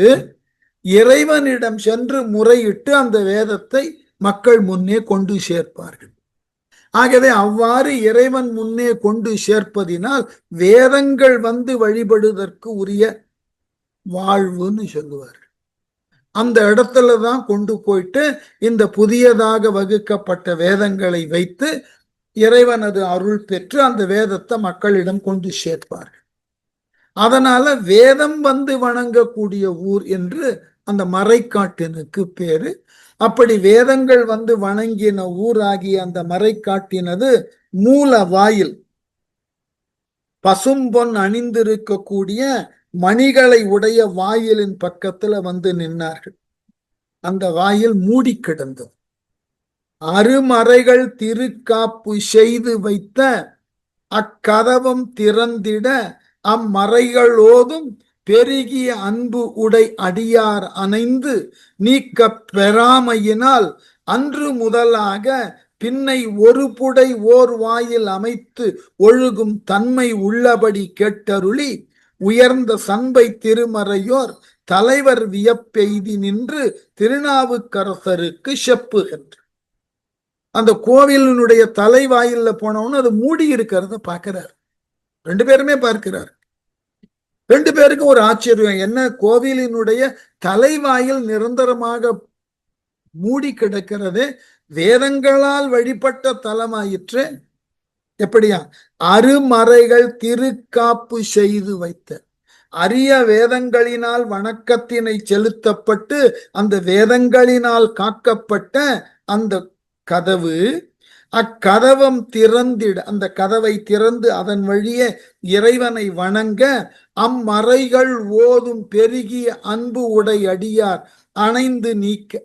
இறைவனிடம் சென்று முறையிட்டு அந்த வேதத்தை மக்கள் முன்னே கொண்டு சேர்ப்பார்கள். ஆகவே அவ்வாறு இறைவன் முன்னே கொண்டு சேர்ப்பதினால் வேதங்கள் வந்து வழிபடுவதற்கு உரிய வாழ்வுன்னு சொல்லுவார்கள். அந்த இடத்துலதான் கொண்டு போயிட்டு இந்த புதியதாக வகுக்கப்பட்ட வேதங்களை வைத்து இறைவனது அருள் பெற்று அந்த வேதத்தை மக்களிடம் கொண்டு சேர்ப்பார்கள். அதனால வேதம் வந்து வணங்கக்கூடிய ஊர் என்று அந்த மறைக்காட்டினுக்கு பேரு. அப்படி வேதங்கள் வந்து வணங்கின ஊராகிய அந்த மறைக்காட்டினது மூல வாயில் பசும்பொன் அணிந்திருக்கக்கூடிய மணிகளை உடைய வாயிலின் பக்கத்துல வந்து நின்றார்கள். அந்த வாயில் மூடி கிடந்தது. அருமறைகள் திருக்காப்பு செய்து வைத்த அக்கதவம் திறந்திட அம்மறைகளோதும் பெருகிய அன்பு உடை அடியார் அணைந்து நீக்க பெறாமையினால் அன்று முதலாக பின்னை ஒரு புடை ஓர் வாயில் அமைத்து ஒழுகும் தன்மை உள்ளபடி கேட்டருளி உயர்ந்த சண்பை திருமறையோர் தலைவர் வியப்பெய்தி நின்று திருநாவுக்கரசருக்கு செப்புகின்ற அந்த கோவிலினுடைய தலைவாயில போனவன்னு அது மூடி இருக்கிறத பார்க்கிறார். ரெண்டு பேருமே பார்க்கிறார். ரெண்டு பேருக்கும் ஒரு ஆச்சரியம் என்ன, கோவிலினுடைய தலைவாயில் நிரந்தரமாக மூடி கிடக்கிறது, வேதங்களால் வழிபட்ட தலமாயிற்று. எப்படியா? அருமறைகள் திருக்காப்பு செய்து வைத்த அரிய வேதங்களினால் வணக்கத்தினை செலுத்தப்பட்டு அந்த வேதங்களினால் காக்கப்பட்ட அந்த கதவு, அக்கதவம் திறந்திட அந்த கதவை திறந்து அதன் வழியே இறைவனை வணங்க அம்மறைகள் ஓதும் பெருகிய அன்பு உடை அடியார் அணைந்து நீக்க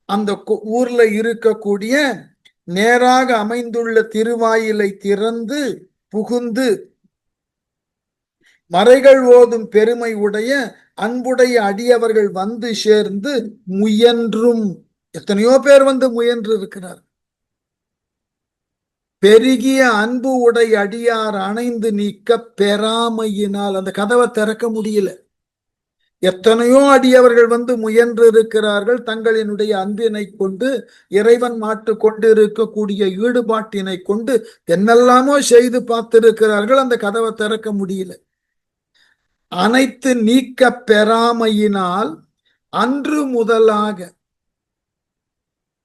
அந்த ஊர்ல இருக்கக்கூடிய நேராக அமைந்துள்ள திருவாயிலை திறந்து புகுந்து மறைகள் ஓதும் பெருமை உடைய அன்புடைய அடியவர்கள் வந்து சேர்ந்து முயன்றும், எத்தனையோ பேர் வந்து முயன்று இருக்கிறார். பெருகிய அன்பு உடை அடியார் அணைந்து நீக்க பெறாமையினால் அந்த கதவை திறக்க முடியல. எத்தனையோ அடியவர்கள் வந்து முயன்று இருக்கிறார்கள். தங்களினுடைய அன்பினை கொண்டு இறைவன் மாட்டு கொண்டு இருக்கக்கூடிய ஈடுபாட்டினை கொண்டு என்னெல்லாமோ செய்து பார்த்திருக்கிறார்கள். அந்த கதவை திறக்க முடியல. அனைத்து நீக்க பெறாமையினால் அன்று முதலாக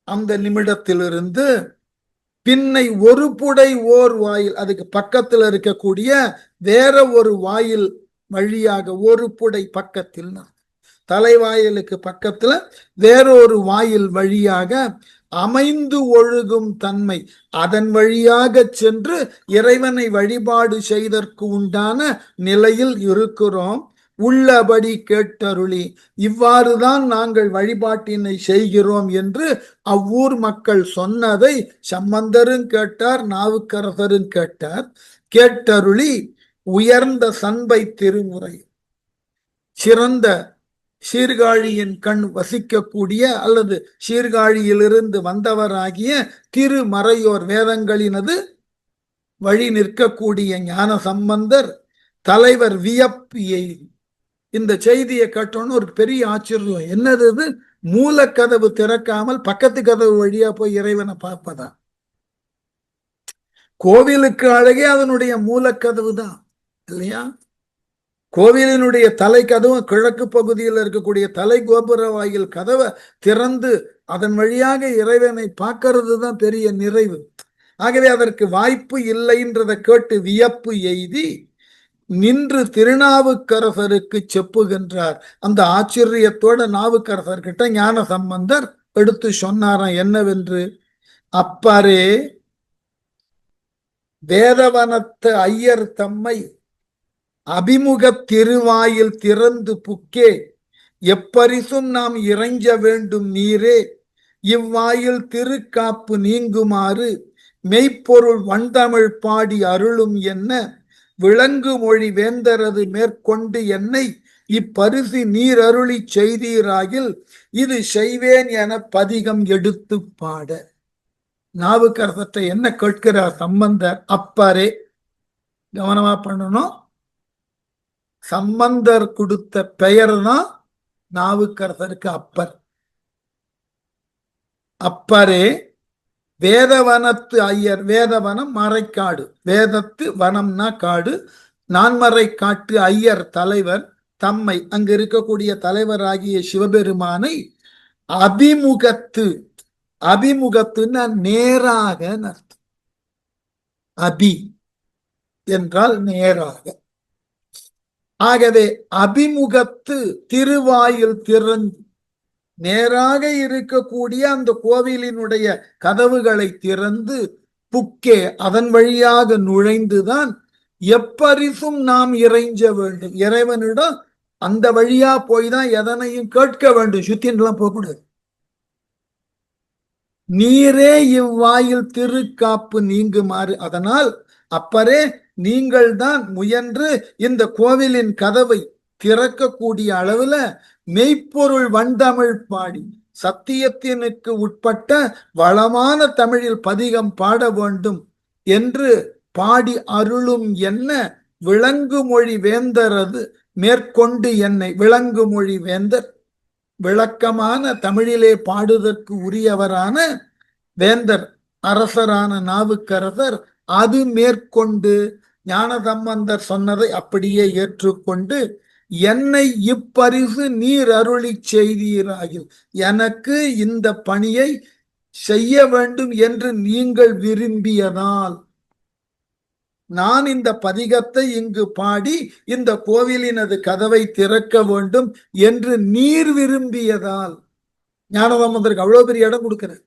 அந்த நிமிடத்திலிருந்து பின்னை ஒரு புடை ஓர் வாயில், அதுக்கு பக்கத்தில் இருக்கக்கூடிய வேற ஒரு வாயில் வழியாக, ஒரு புடை பக்கத்தில் தலைவாயிலுக்கு பக்கத்துல வேறொரு வாயில் வழியாக அமைந்து ஒழுகும் தன்மை, அதன் வழியாக சென்று இறைவனை வழிபாடு செய்தற்கு உண்டான நிலையில் இருக்கிறோம். உள்ளபடி கேட்டருளி இவ்வாறுதான் நாங்கள் வழிபாட்டினை செய்கிறோம் என்று அவ்வூர் மக்கள் சொன்னதை சம்பந்தரும் கேட்டார், நாவுக்கரசரும் கேட்டார். கேட்டருளி உயர்ந்த சண்பை திருமுறை, சிறந்த சீர்காழியின் கண் வசிக்கக்கூடிய அல்லது சீர்காழியிலிருந்து வந்தவராகிய திருமறையோர் வேதங்களினது வழி நிற்கக்கூடிய ஞான சம்பந்தர் தலைவர் வியப்பியை இந்த செய்தியை கேட்டோன்னு ஒரு பெரிய ஆச்சரியம். என்னது? மூலக்கதவு திறக்காமல் பக்கத்து கதவு வழியா போய் இறைவனை பார்ப்பதா? கோவிலுக்கு அழகே அதனுடைய மூலக்கதவு தான் இல்லையா? கோவிலினுடைய தலை கதவு கிழக்கு பகுதியில் இருக்கக்கூடிய தலை கோபுர வாயில் கதவை திறந்து அதன் வழியாக இறைவனை பார்க்கறது தான் பெரிய நிறைவு. ஆகவே அதற்கு வாய்ப்பு இல்லைன்றதை கேட்டு வியப்பு எய்தி நின்று திருநாவுக்கரசருக்கு செப்புகின்றார். அந்த ஆச்சரியத்தோட நாவுக்கரசர்கிட்ட ஞான சம்பந்தர் எடுத்து சொன்னாராம் என்னவென்று, அப்பரே வேதவனத்து ஐயர் தம்மை அபிமுகத் திருவாயில் திறந்து புக்கே எப்பரிசும் நாம் இறைஞ்ச வேண்டும் நீரே இவ்வாயில் திருக்காப்பு நீங்குமாறு மெய்ப்பொருள் வண்தமிழ் பாடி அருளும் என்ன விளங்கு மொழி வேந்தரது மேற்கொண்டு என்னை இப்பரிசு நீர் அருளி செய்தீராகில் இது செய்வேன் என பதிகம் எடுத்து பாட. நாவுக்கரசற்றை என்ன கேட்கிறார் சம்பந்தர்? அப்பரே, கவனமா பண்ணணும், சம்பந்தர் கொடுத்த பெயர் தான் நாவுக்கரசருக்கு அப்பர். அப்பரே வேதவனத்து ஐயர், வேதவனம் மறைக்காடு, வேதத்து வனம்னா காடு, நான்மறை காட்டு ஐயர் தலைவர் தம்மை, அங்கு இருக்கக்கூடிய தலைவராகிய சிவபெருமானை அபிமுகத்து, அபிமுகத்துன்னா நேராக அர்த்தம். அபி என்றால் நேராக. ஆகவே அபிமுகத்து திருவாயில் திறந்து, நேராக இருக்கக்கூடிய அந்த கோவிலினுடைய கதவுகளை திறந்து புக்கே, அதன் வழியாக நுழைந்துதான் எப்பரிசும் நாம் இறைஞ்ச வேண்டும். இறைவனிடம் அந்த வழியா போய்தான் எதனையும் கேட்க வேண்டும், சுத்தின்லாம் போகக்கூடாது. நீரே இவ்வாயில் திருக்காப்பு நீங்குமாறு, அதனால் அப்பரே நீங்கள் தான் முயன்று இந்த கோவிலின் கதவை திறக்கக்கூடிய அளவுல மெய்ப்பொருள் வண்டமிழ் பாடி, சத்தியத்தினுக்கு உட்பட்ட வளமான தமிழில் பதிகம் பாட வேண்டும் என்று பாடி அருளும் என்ன விளங்கு மொழி வேந்தரது மேற்கொண்டு என்னை. விளங்கு மொழி வேந்தர், விளக்கமான தமிழிலே பாடுவதற்கு உரியவரான வேந்தர், அரசரான நாவுக்கரசர், அது மேற்கொண்டு ஞானசம்பந்தர் சொன்னதை அப்படியே ஏற்றுக்கொண்டு என்னை இப்பரிசு நீர் அருளி செய்தீராகில், எனக்கு இந்த பணியை செய்ய வேண்டும் என்று நீங்கள் விரும்பியதால், நான் இந்த பதிகத்தை இங்கு பாடி இந்த கோவிலினது கதவை திறக்க வேண்டும் என்று நீர் விரும்பியதால். ஞானசம்பந்தருக்கு அவ்வளவு பெரிய இடம் கொடுக்கிறேன்.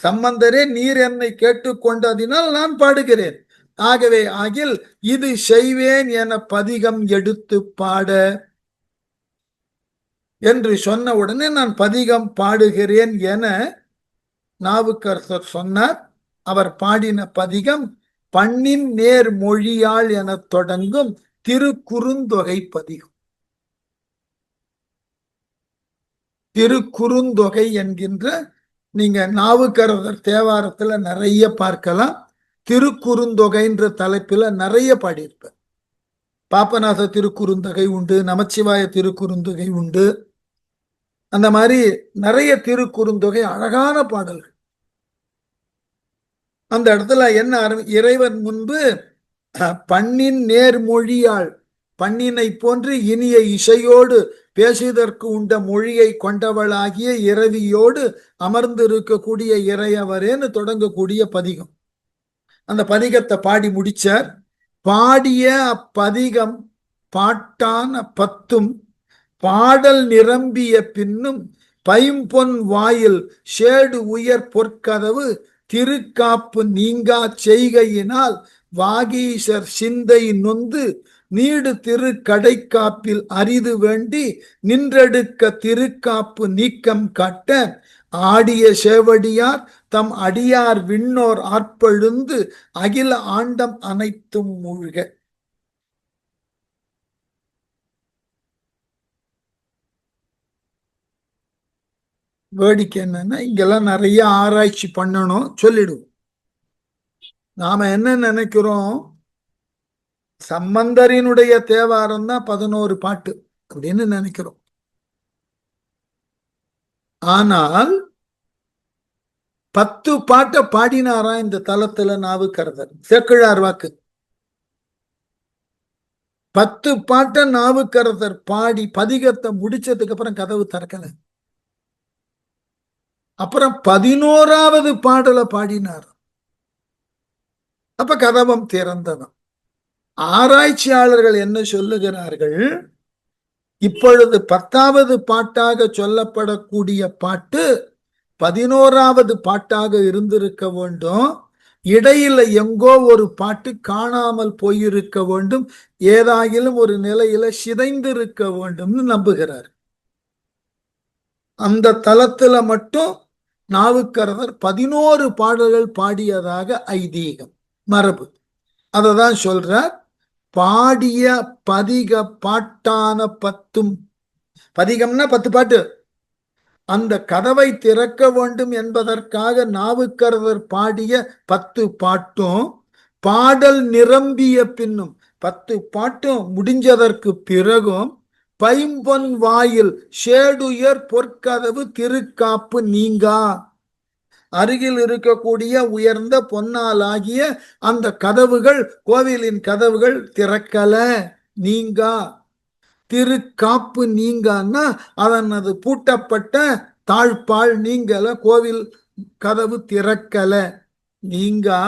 சம்பந்தரே நீர் என்னை கேட்டுக்கொண்டதினால் நான் பாடுகிறேன். ஆகவே ஆகில் இது செய்வேன் என பதிகம் எடுத்து பாட என்று சொன்ன உடனே நான் பதிகம் பாடுகிறேன் என நாவுக்கரசர் சொன்னார். அவர் பாடின பதிகம் பண்ணின் நேர் மொழியாள் என தொடங்கும் திருக்குறுந்தொகை பதிகம். திருக்குறுந்தொகை என்கின்ற, நீங்க நாவுக்கரசர் தேவாரத்துல நிறைய பார்க்கலாம். திருக்குறுந்தொகைன்ற தலைப்புல நிறைய பாடியிருப்பார். பாப்பநாச திருக்குறுந்தொகை உண்டு, நமச்சிவாய திருக்குறுந்தொகை உண்டு. அந்த மாதிரி நிறைய திருக்குறுந்தொகை, அழகான பாடல்கள். அந்த இடத்துல என்ன இறைவன் முன்பு பண்ணின் நேர்மொழியாள், பண்ணினை போன்று இனிய இசையோடு பேசுவதற்கு உண்ட மொழியை கொண்டவளாகிய இரவியோடு அமர்ந்திருக்கக்கூடிய இறையவரேன்னு தொடங்கக்கூடிய பதிகம். அந்த பதிகத்தை பாடி முடிச்சார். பாடிய அப்பதிகம் பாட்டான பத்தும் பாடல் நிரம்பிய பின்னும் பைம்பொன் வாயில் சேடு உயர் பொற்கதவு திருக்காப்பு நீங்கா செய்கையினால் வாகீசர் சிந்தை நொந்து நீடு திரு கடைக்காப்பில் அரிது வேண்டி நின்றெடுக்க திருக்காப்பு நீக்கம் காட்ட ஆடிய சேவடியார் தம் அடியார் விண்ணோர் ஆற்பெழுந்து அகில ஆண்டம் அனைத்தும் மூழ்க. வேடிக்கை என்னன்னா, இங்கெல்லாம் நிறைய ஆராய்ச்சி பண்ணணும் சொல்லிடுவோம். நாம என்ன நினைக்கிறோம், சம்பந்தரினுடைய தேவாரம் தான் 11 பாட்டு அப்படின்னு நினைக்கிறோம். ஆனால் 10 பாட்டை பாடினாரா இந்த தலத்துல நாவுக்கரசர். சேக்கிழார் வாக்கு 10 பாட்டை நாவுக்கரசர் பாடி பதிகத்தை முடிச்சதுக்கு அப்புறம் கதவு திறக்கல. அப்புறம் 11வது பாடலை பாடினார். அப்ப கதவம் திறந்ததும். ஆராய்ச்சியாளர்கள் என்ன சொல்லுகிறார்கள், இப்பொழுது 10வது பாட்டாக சொல்லப்படக்கூடிய பாட்டு 11வது பாட்டாக இருந்திருக்க வேண்டும். இடையில எங்கோ ஒரு பாட்டு காணாமல் போயிருக்க வேண்டும், ஏதாகிலும் ஒரு நிலையில சிதைந்திருக்க வேண்டும்னு நம்புகிறார். அந்த தலத்துல மட்டும் நாவுக்கரசர் 11 பாடல்கள் பாடியதாக ஐதீகம், மரபு. அததான் சொல்றார், பாடிய பதிக பாட்டான 10. பதிகம்னா 10 பாட்டு. அந்த கதவை திறக்க வேண்டும் என்பதற்காக நாவுக்கரசர் பாடிய 10 பாட்டும் பாடல் நிரம்பிய பின்னும் 10 பாட்டும் முடிஞ்சதற்கு பிறகும் பைம்பொன் வாயில் சேடுயர் பொற்கதவு திருக்காப்பு நீங்கா, அருகில் இருக்கக்கூடிய உயர்ந்த பொன்னால் ஆகிய அந்த கதவுகள், கோவிலின் கதவுகள் திறக்கல, நீங்கா. திருக்காப்பு நீங்கன்னா அதனது பூட்டப்பட்ட தாழ்பால் நீங்கல, கோவில் கதவு திறக்கல, நீங்கா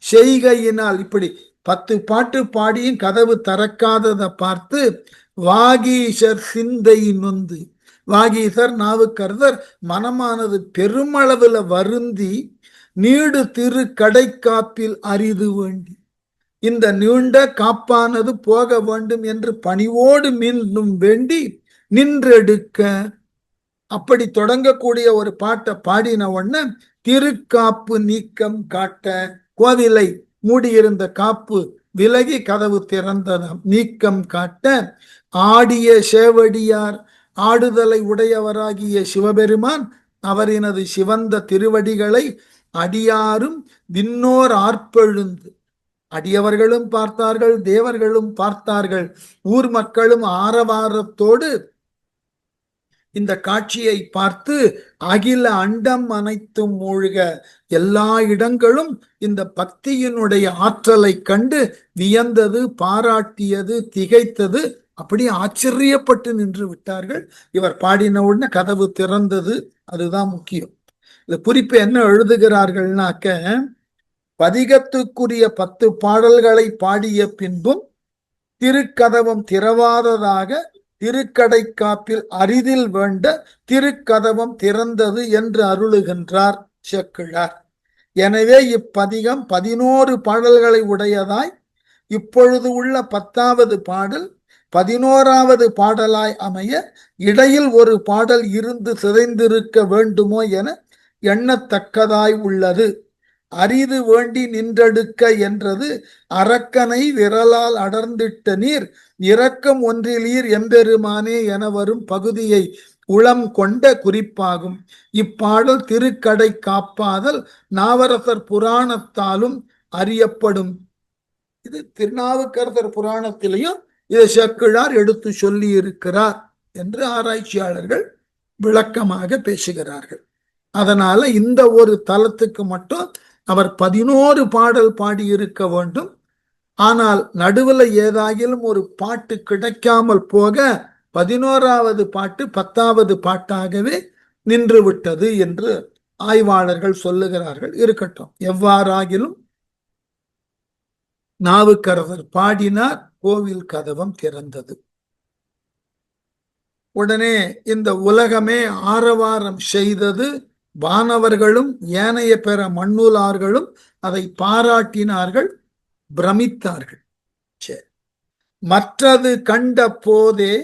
செய்கையினால். இப்படி 10 பாட்டு பாடியும் கதவு திறக்காததை பார்த்து வாகீசர் சிந்தை நொந்து, வாகீசர் நாவுக்கரசர் மனமானது பெருமளவுல வருந்தி, நீடு திரு கடைக்காப்பில் அரிது வேண்டி, இந்த நீண்ட காப்பானது போக வேண்டும் என்று பணிவோடு மீண்டும் வேண்டி நின்றெடுக்க. அப்படி தொடங்கக்கூடிய ஒரு பாட்டை பாடின உடனே திருக்காப்பு நீக்கம் காட்ட, கோவிலை மூடியிருந்த காப்பு விலகி கதவு திறந்தன, நீக்கம் காட்ட. ஆடிய சேவடியார், ஆடுதலை உடையவராகிய சிவபெருமான் அவரினது சிவந்த திருவடிகளை அடியாரும் விண்ணோர் ஆர்ப்பெழுந்து, அடியவர்களும் பார்த்தார்கள், தேவர்களும் பார்த்தார்கள், ஊர் மக்களும் ஆரவாரத்தோடு இந்த காட்சியை பார்த்து அகில அண்டம் அனைத்தும் மூழ்க, எல்லா இடங்களும் இந்த பக்தியினுடைய ஆற்றலை கண்டு வியந்தது, பாராட்டியது, திகைத்தது, அப்படி ஆச்சரியப்பட்டு நின்று விட்டார்கள். இவர் பாடின உடனே கதவு திறந்தது. அதுதான் முக்கியம். இந்த குறிப்பு என்ன எழுதுகிறார்கள்னாக்க, பதிகத்துக்குரிய 10 பாடல்களை பாடிய பின்பும் திருக்கதவம் திறவாததாக திருக்கடைக்காப்பில் அரிதில் வேண்ட திருக்கதவம் திறந்தது என்று அருளுகின்றார் சேக்கிழார். எனவே இப்பதிகம் 11 பாடல்களை உடையதாய் இப்பொழுது உள்ள 10வது பாடல் 11வது பாடலாய் அமைய இடையில் ஒரு பாடல் இருந்து சிதைந்திருக்க வேண்டுமோ என எண்ணத்தக்கதாய் உள்ளது. அரிது வேண்டி நின்றெடுக்க என்றது அரக்கனை விரலால் அடர்ந்திட்ட நீர் இரக்கம் ஒன்றிலீர் எம்பெருமானே என வரும் பகுதியை உளம் கொண்ட குறிப்பாகும். இப்பாடல் திருக்கடை காப்பாதல் நாவரசர் புராணத்தாலும் அறியப்படும். இது திருநாவுக்கரசர் புராணத்திலையும் இதை சேக்கிழார் எடுத்து சொல்லி இருக்கிறார் என்று ஆராய்ச்சியாளர்கள் விளக்கமாக பேசுகிறார்கள். அதனால இந்த ஒரு தலத்துக்கு மட்டும் அவர் 11 பாடல் பாடியிருக்க வேண்டும். ஆனால் நடுவில் ஏதாகிலும் ஒரு பாட்டு கிடைக்காமல் போக 11வது பாட்டு 10வது பாட்டாகவே நின்று விட்டது என்று ஆய்வாளர்கள் சொல்லுகிறார்கள். இருக்கட்டும், எவ்வாறாகிலும் நாவுக்கரசர் பாடினார், கோவில் கதவம் திறந்தது. உடனே இந்த உலகமே ஆரவாரம் செய்தது. வானவர்களும் ஏனைய பிற மண்ணுளார்களும் அதை பாராட்டினார்கள், பிரமித்தார்கள். மற்றது கண்ட போதே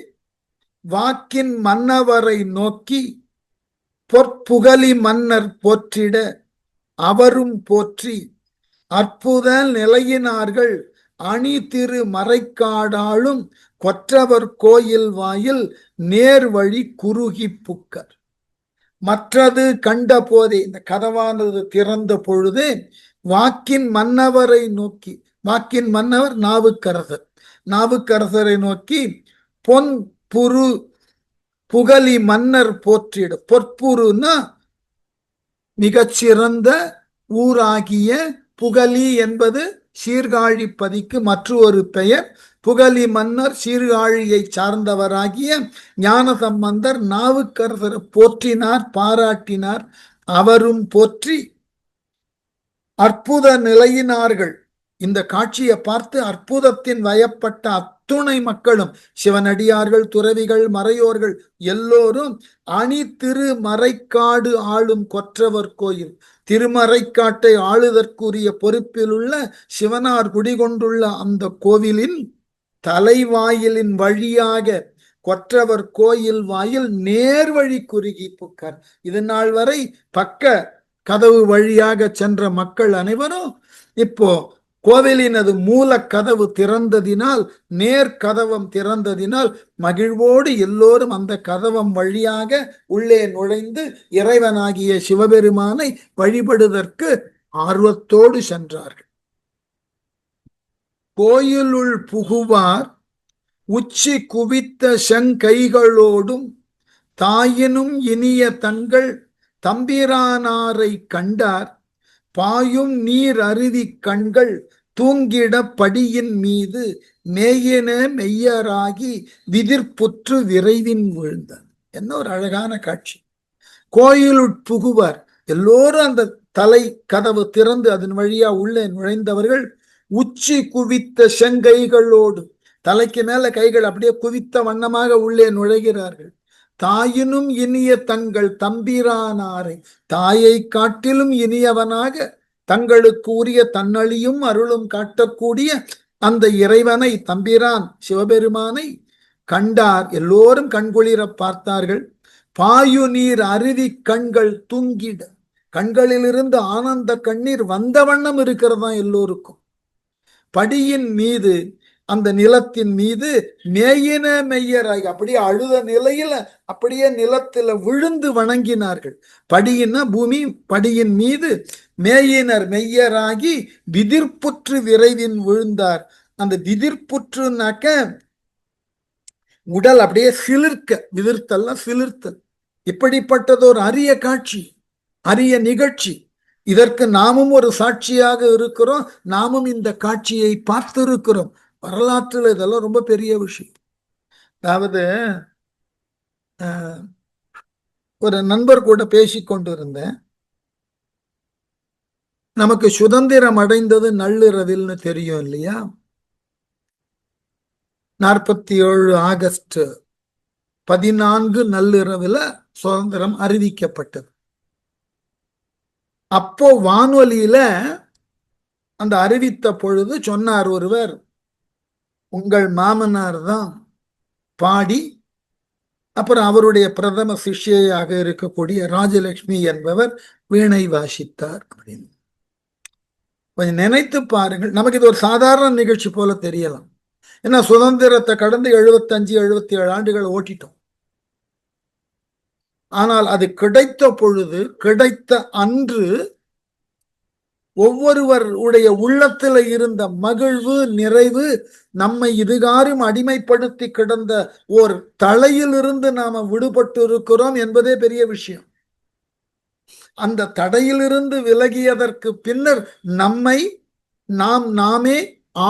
வாக்கின் மன்னவரை நோக்கி பொற்புகலி மன்னர் போற்றிட அவரும் போற்றி அற்புத நிலையினார்கள் அணி திரு மறைக்காடாளும் கொற்றவர் கோயில் வாயில் நேர் வழி குறுகி புக்கர். மற்றது கண்ட போதே, இந்த கதவானது திறந்த பொழுதே வாக்கின் மன்னவரை நோக்கி, வாக்கின் மன்னவர் நாவுக்கரசர், நாவுக்கரசரை நோக்கி பொன் புரு புகலி மன்னர் போற்றிட. பொற்புருன்னா மிகச்சிறந்த ஊராகிய புகலி என்பது சீர்காழி பதிக்கு மற்றொரு பெயர். புகலி மன்னர் சீர்காழியை சார்ந்தவராகிய ஞானசம்பந்தர் நாவுக்கரசரை போற்றினார், பாராட்டினார். அவரும் போற்றி அற்புத நிலையினார்கள், இந்த காட்சியை பார்த்து அற்புதத்தின் வயப்பட்ட அத்துணை மக்களும், சிவனடியார்கள், துறவிகள், மறையோர்கள் எல்லோரும் அணி திரு மறைக்காடு ஆளும் கொற்றவர் கோயில், திருமறைக்காட்டை ஆளுதற்குரிய பொறுப்பில் உள்ள சிவனார் குடிகொண்டுள்ள அந்த கோவிலின் தலைவாயிலின் வழியாக கொற்றவர் கோயில் வாயில் நேர்வழி குறுகி புக்கார். இது நாள் வரை பக்க கதவு வழியாக சென்ற மக்கள் அனைவரும் இப்போ கோவிலினது மூல கதவு திறந்ததினால், நேர் கதவம் திறந்ததினால் மகிழ்வோடு எல்லோரும் அந்த கதவம் வழியாக உள்ளே நுழைந்து இறைவனாகிய சிவபெருமானை வழிபடுவதற்கு ஆர்வத்தோடு சென்றார்கள். கோயிலுள் புகுவார் உச்சி குவித்த செங்கைகளோடும் தாயினும் இனிய தங்கள் தம்பிரானாரை கண்டார், பாயும் நீர் அருவி கண்கள் தூங்கிட படியின் மீது மேயின மெய்யராகி விதிர்ப்புற்று விரைவின் விழுந்தார். என்ன ஒரு அழகான காட்சி! கோயிலுட்புகுவார் எல்லோரும் அந்த தலை கதவு திறந்து அதன் வழியா உள்ளே நுழைந்தவர்கள் உச்சி குவித்த செங்கைகளோடு, தலைக்கு மேல கைகள் அப்படியே குவித்த வண்ணமாக உள்ளே நுழைகிறார்கள். தாயினும் இனிய தங்கள் தம்பிரானாரை, தாயை காட்டிலும் இனியவனாக தங்களுக்கு உரிய தன்னழியும் அருளும் காட்டக்கூடிய அந்த இறைவனை, தம்பிரான் சிவபெருமானை கண்டார். எல்லோரும் கண்குளிர பார்த்தார்கள். பாயு நீர் அருவி கண்கள் தூங்கிட, கண்களிலிருந்து ஆனந்த கண்ணீர் வந்த வண்ணம் இருக்கிறதா எல்லோருக்கும். படியின் மீது, அந்த நிலத்தின் மீது மேயின மெய்யராகி, அப்படியே அழுத நிலையில அப்படியே நிலத்துல விழுந்து வணங்கினார்கள். படியின பூமி, படியின் மீது மேயினர் மெய்யராகி விதிர்ப்புற்று விரைவின் விழுந்தார். அந்த விதிர்ப்புற்றுனாக்க உடல் அப்படியே சிலிர்க்க, விதிர்த்தல்ல சிலிர்த்தல். இப்படிப்பட்டதொரு அரிய காட்சி, அரிய நிகழ்ச்சி. இதற்கு நாமும் ஒரு சாட்சியாக இருக்கிறோம். நாமும் இந்த காட்சியை பார்த்திருக்கிறோம். வரலாற்றில் இதெல்லாம் ரொம்ப பெரிய விஷயம். அதாவது ஒரு நண்பர் கூட பேசிக்கொண்டிருந்தேன். நமக்கு சுதந்திரம் அடைந்தது நள்ளிரவில்னு தெரியும் இல்லையா? 47 ஆகஸ்ட் 14 நள்ளிரவில் சுதந்திரம் அறிவிக்கப்பட்டது. அப்போ வானொலியில அந்த அறிவித்த பொழுது சொன்னார் ஒருவர், உங்கள் மாமனார் தான் பாடி, அப்புறம் அவருடைய பிரதம சிஷ்யாக இருக்கக்கூடிய ராஜலட்சுமி என்பவர் வீணை வாசித்தார் அப்படின்னு. கொஞ்சம் நினைத்து பாருங்கள். நமக்கு இது ஒரு சாதாரண நிகழ்ச்சி போல தெரியலாம். ஏன்னா சுதந்திரத்தை கடந்து 75-77 ஆண்டுகள் ஓட்டிட்டோம். ஆனால் அது கிடைத்த பொழுது, கிடைத்த அன்று ஒவ்வொருவருடைய உள்ளத்துல இருந்த மகிழ்வு, நிறைவு, நம்மை இதுகாரும் அடிமைப்படுத்தி கிடந்த ஒரு தடையிலிருந்து நாம விடுபட்டு இருக்கிறோம் என்பதே பெரிய விஷயம். அந்த தடையிலிருந்து விலகியதற்கு பின்னர் நம்மை நாமே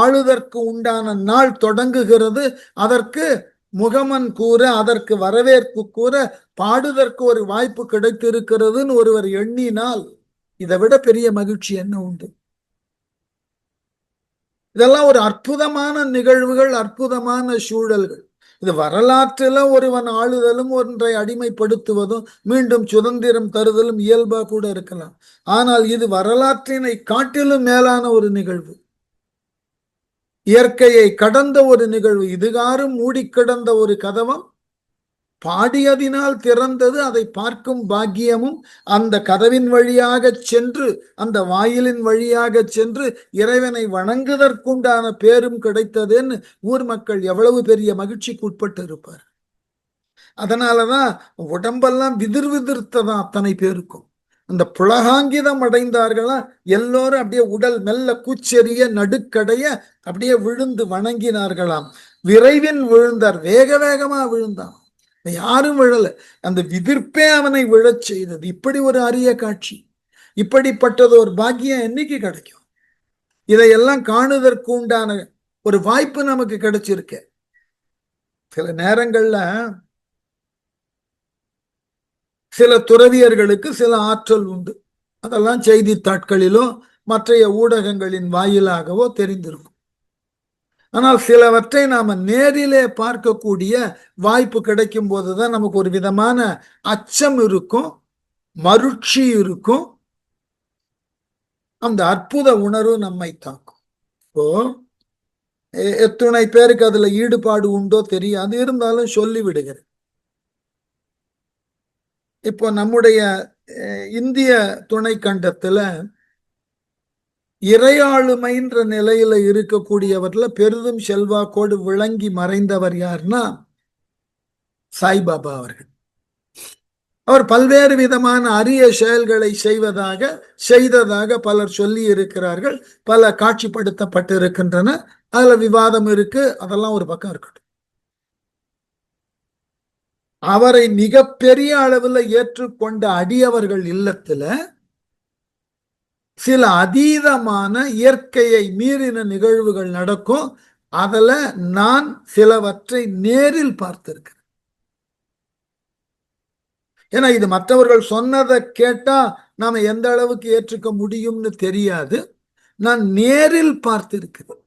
ஆளுதற்கு உண்டான நாள் தொடங்குகிறது. அதற்கு முகமன் கூற, அதற்கு வரவேற்பு கூற, பாடுதற்கு ஒரு வாய்ப்பு கிடைத்திருக்கிறதுன்னு ஒருவர் எண்ணினால் இதை விட பெரிய மகிழ்ச்சி என்ன உண்டு? இதெல்லாம் ஒரு அற்புதமான நிகழ்வுகள், அற்புதமான சூழல்கள். இது வரலாற்றில ஒருவன் ஆளுதலும் ஒன்றை அடிமைப்படுத்துவதும் மீண்டும் சுதந்திரம் தருதலும் இயல்பா கூட இருக்கலாம். ஆனால் இது வரலாற்றினை காட்டிலும் மேலான ஒரு நிகழ்வு, இயற்கையை கடந்த ஒரு நிகழ்வு. இதுகாரும் மூடிக்கிடந்த ஒரு கதவம் பாடியதினால் திறந்தது. அதை பார்க்கும் பாக்கியமும் அந்த கதவின் வழியாக சென்று, அந்த வாயிலின் வழியாக சென்று இறைவனை வணங்குவதற்குண்டான பேரும் கிடைத்ததுன்னு ஊர் மக்கள் எவ்வளவு பெரிய மகிழ்ச்சிக்கு உட்பட்டு இருப்பார். அதனாலதான் உடம்பெல்லாம் விதிர்விதிர்த்ததான் அத்தனை பேருக்கும். அந்த புலகாங்கிதம் அடைந்தார்களா எல்லோரும் அப்படியே உடல் மெல்ல கூச்செறிய நடுக்கடைய அப்படியே விழுந்து வணங்கினார்களாம். விரைவின் விழுந்தார், வேக வேகமா விழுந்தான். யாரும் விழல, அந்த விதிர்ப்பே அவனை விழச் செய்தது. இப்படி ஒரு அரிய காட்சி, இப்படிப்பட்டது ஒரு பாக்கியம் என்னைக்கு கிடைக்கும்? இதையெல்லாம் காணுவதற்கு உண்டான ஒரு வாய்ப்பு நமக்கு கிடைச்சிருக்க. சில நேரங்கள்ல சில துறவியர்களுக்கு சில ஆற்றல் உண்டு. அதெல்லாம் செய்தித்தாட்களிலும் மற்றைய ஊடகங்களின் வாயிலாகவோ தெரிந்திருக்கும். ஆனால் சிலவற்றை நாம நேரிலே பார்க்கக்கூடிய வாய்ப்பு கிடைக்கும் போதுதான் நமக்கு ஒரு விதமான அச்சம் இருக்கும், மருட்சி இருக்கும், அந்த அற்புத உணர்வு நம்மை தாக்கும். இப்போ எத்துணை பேருக்கு அதுல ஈடுபாடு உண்டோ தெரியாது, இருந்தாலும் சொல்லி விடுகிறேன். இப்போ நம்முடைய இந்திய துணை கண்டத்துல இறையாளுமைன்ற நிலையில இருக்கக்கூடியவர்ல பெரிதும் செல்வாக்கோடு விளங்கி மறைந்தவர் யாருன்னா சாய்பாபா அவர்கள். அவர் பல்வேறு விதமான அரிய செயல்களை செய்ததாக பலர் சொல்லி இருக்கிறார்கள், பல காட்சிப்படுத்தப்பட்டிருக்கின்றன. அதுல விவாதம் இருக்கு, அதெல்லாம் ஒரு பக்கம் இருக்கட்டும். அவரை மிக பெரிய அளவில் ஏற்றுக்கொண்ட அடியவர்கள் இல்லத்துல சில அதீதமான இயற்கையை மீறின நிகழ்வுகள் நடக்கும். அதுல நான் சிலவற்றை நேரில் பார்த்திருக்கிறேன். ஏன்னா இது மற்றவர்கள் சொன்னதை கேட்டா நாம எந்த அளவுக்கு ஏற்றுக்க முடியும்னு தெரியாது. நான் நேரில் பார்த்திருக்கிறேன்.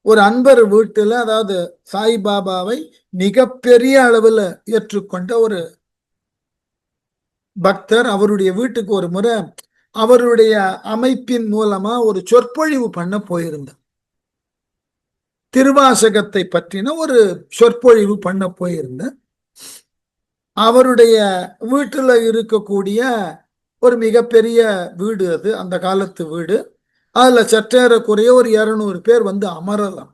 ஒரு அன்பர் வீட்டுல, அதாவது சாய்பாபாவை மிகப்பெரிய அளவுல ஏற்றுக்கொண்ட ஒரு பக்தர், அவருடைய வீட்டுக்கு ஒரு முறை அவருடைய அமைப்பின் மூலமா ஒரு சொற்பொழிவு பண்ண போயிருந்தார். திருவாசகத்தை பற்றின ஒரு சொற்பொழிவு பண்ண போயிருந்தார். அவருடைய வீட்டுல இருக்கக்கூடிய ஒரு மிகப்பெரிய வீடு அது, அந்த காலத்து வீடு. அதுல சற்றேறக்குறைய ஒரு 200 பேர் வந்து அமரலாம்.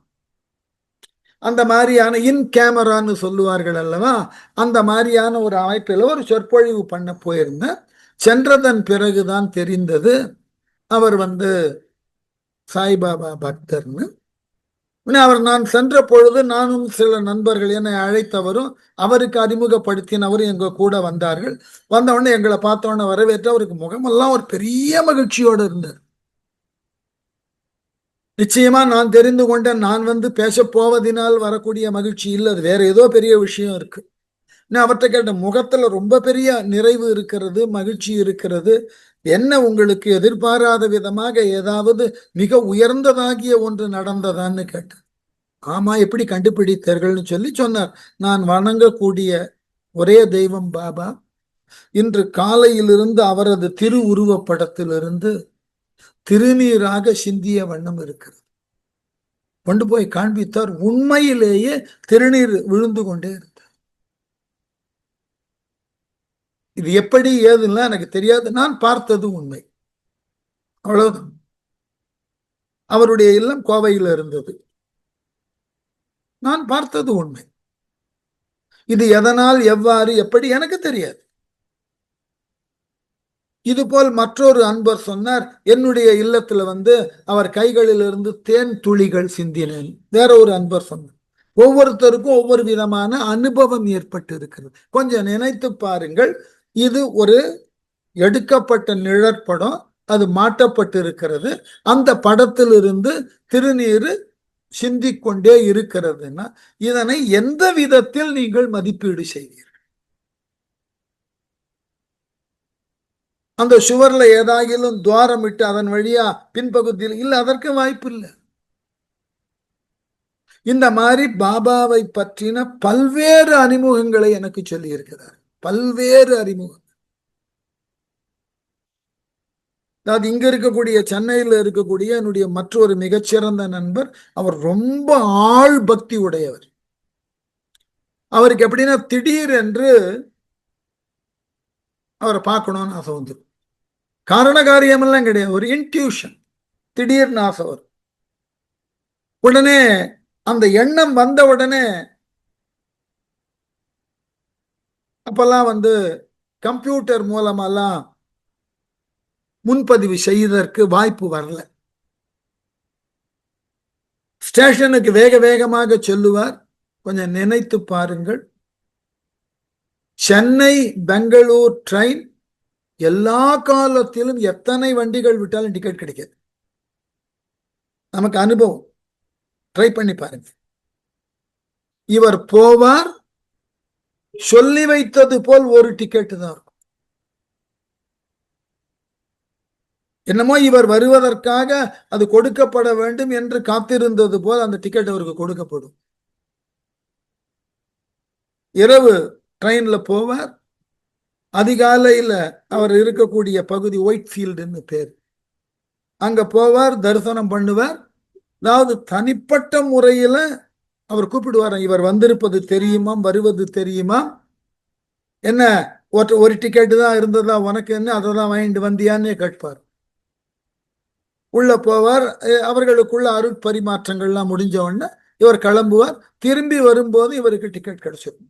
அந்த மாதிரியான இன் கேமரான்னு சொல்லுவார்கள் அல்லவா, அந்த மாதிரியான ஒரு அமைப்பில் ஒரு சொற்பொழிவு பண்ண போயிருந்த. சென்றதன் பிறகுதான் தெரிந்தது அவர் வந்து சாய்பாபா பக்தர்னு. அவர் நான் சென்ற பொழுது நானும் சில நண்பர்கள் என்னை அழைத்தவரும் அவருக்கு அறிமுகப்படுத்தினவரும் எங்க கூட வந்தார்கள். வந்த உடனே எங்களை பார்த்த உடனே வரவேற்று அவருக்கு முகமெல்லாம் ஒரு பெரிய மகிழ்ச்சியோடு இருந்தார். நிச்சயமா நான் தெரிந்து கொண்ட, நான் வந்து பேச போவதனால் வரக்கூடிய மகிழ்ச்சி இல்லை, அது வேற ஏதோ பெரிய விஷயம் இருக்கு. நான் அவர்கிட்ட கேட்ட, முகத்துல ரொம்ப பெரிய நிறைவு இருக்கிறது, மகிழ்ச்சி இருக்கிறது, என்ன உங்களுக்கு எதிர்பாராத விதமாக ஏதாவது மிக உயர்ந்ததாகிய ஒன்று நடந்ததான்னு கேட்டேன். ஆமா, எப்படி கண்டுபிடித்தீர்கள்னு சொல்லி சொன்னார். நான் வணங்கக்கூடிய ஒரே தெய்வம் பாபா இன்று காலையிலிருந்து அவரது திருவுருவப்படத்திலிருந்து திருநீராக சிந்திய வண்ணம் இருக்கிறது. கொண்டு போய் காண்பித்தார். உண்மையிலேயே திருநீர் விழுந்து கொண்டே இருந்தார். இது எப்படி ஏதுன்னா எனக்கு தெரியாது, நான் பார்த்தது உண்மை, அவ்வளவுதான். அவருடைய இல்லம் கோவையில் இருந்தது, நான் பார்த்தது உண்மை. இது எதனால், எவ்வாறு, எப்படி எனக்கு தெரியாது. இது போல் மற்றொரு அன்பர் சொன்னார், என்னுடைய இல்லத்துல வந்து அவர் கைகளில் இருந்து தேன் துளிகள் சிந்தினேன். வேற ஒரு அன்பர் சொன்னார். ஒவ்வொருத்தருக்கும் ஒவ்வொரு விதமான அனுபவம் ஏற்பட்டு இருக்கிறது. கொஞ்சம் நினைத்து பாருங்கள். இது ஒரு எடுக்கப்பட்ட நிழற்படம், அது மாட்டப்பட்டு இருக்கிறது. அந்த படத்திலிருந்து திருநீர் சிந்திக்கொண்டே இருக்கிறதுன்னா இதனை எந்த விதத்தில் நீங்கள் மதிப்பீடு செய்வீர்கள்? அந்த சுவர்ல ஏதாகிலும் துவாரம் விட்டு அதன் வழியா பின்பகுதியில் இல்லை, அதற்கு வாய்ப்பு இல்லை. இந்த மாதிரி பாபாவை பற்றின பல்வேறு அறிமுகங்களை எனக்கு சொல்லி இருக்கிறார். பல்வேறு அறிமுகம். அதாவது இங்க இருக்கக்கூடிய, சென்னையில் இருக்கக்கூடிய என்னுடைய மற்றொரு மிகச்சிறந்த நண்பர், அவர் ரொம்ப ஆள் பக்தி உடையவர். அவருக்கு எப்படின்னா திடீர் என்று அவரை பார்க்கணும்னு ஆசை வந்து, காரண காரியமெல்லாம் கிடையாது, ஒரு இன்ட்யூஷன், திடீர்னு ஆசை வரும். உடனே அந்த எண்ணம் வந்த உடனே, அப்பெல்லாம் வந்து கம்ப்யூட்டர் மூலமெல்லாம் முன்பதிவு செய்வதற்கு வாய்ப்பு வரல. ஸ்டேஷனுக்கு வேக வேகமாக செல்லுவார். கொஞ்சம் நினைத்து பாருங்கள், சென்னை பெங்களூர் ட்ரெயின் எல்லா காலத்திலும் எத்தனை வண்டிகள் விட்டாலும் டிக்கெட் கிடைக்காது. நமக்கு அனுபவம், ட்ரை பண்ணி பாருங்க. இவர் போவார், சொல்லி வைத்தது போல் ஒரு டிக்கெட் தான் இருக்கும். என்னமோ இவர் வருவதற்காக அது கொடுக்கப்பட வேண்டும் என்று காத்திருந்தது போல் அந்த டிக்கெட் அவருக்கு கொடுக்கப்படும். இரவு ட்ரெயின்ல போவார். அதிகாலையில அவர் இருக்கக்கூடிய பகுதி ஒயிட் ஃபீல்டுன்னு பேர், அங்க போவார், தரிசனம் பண்ணுவார். அதாவது தனிப்பட்ட முறையில அவர் கூப்பிடுவார், இவர் வந்திருப்பது தெரியுமா, வருவது தெரியுமா, என்ன ஒரு டிக்கெட்டு தான் இருந்ததா உனக்கு, என்ன அதை தான் வாங்கிட்டு வந்தியான்னு கேட்பார். உள்ள போவார். அவர்களுக்குள்ள அருட்பரிமாற்றங்கள்லாம் முடிஞ்ச உடனே இவர் கிளம்புவார். திரும்பி வரும்போது இவருக்கு டிக்கெட் கிடைச்சிடும்.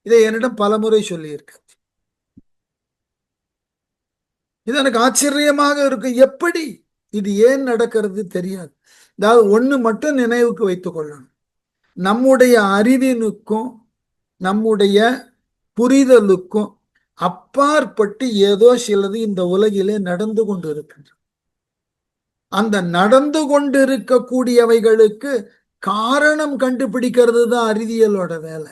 இதை என்னிடம் பலமுறை சொல்லியிருக்க. இது எனக்கு ஆச்சரியமாக இருக்கும். எப்படி இது ஏன் நடக்கிறது தெரியாது. அதாவது ஒண்ணு மட்டும் நினைவுக்கு வைத்துக் கொள்ளணும், நம்முடைய அறிவினுக்கும் நம்முடைய புரிதலுக்கும் அப்பாற்பட்டு ஏதோ சிலது இந்த உலகிலே நடந்து கொண்டு இருக்கின்றன. அந்த நடந்து கொண்டிருக்கக்கூடியவைகளுக்கு காரணம் கண்டுபிடிக்கிறது தான் அறிவியலோட வேலை.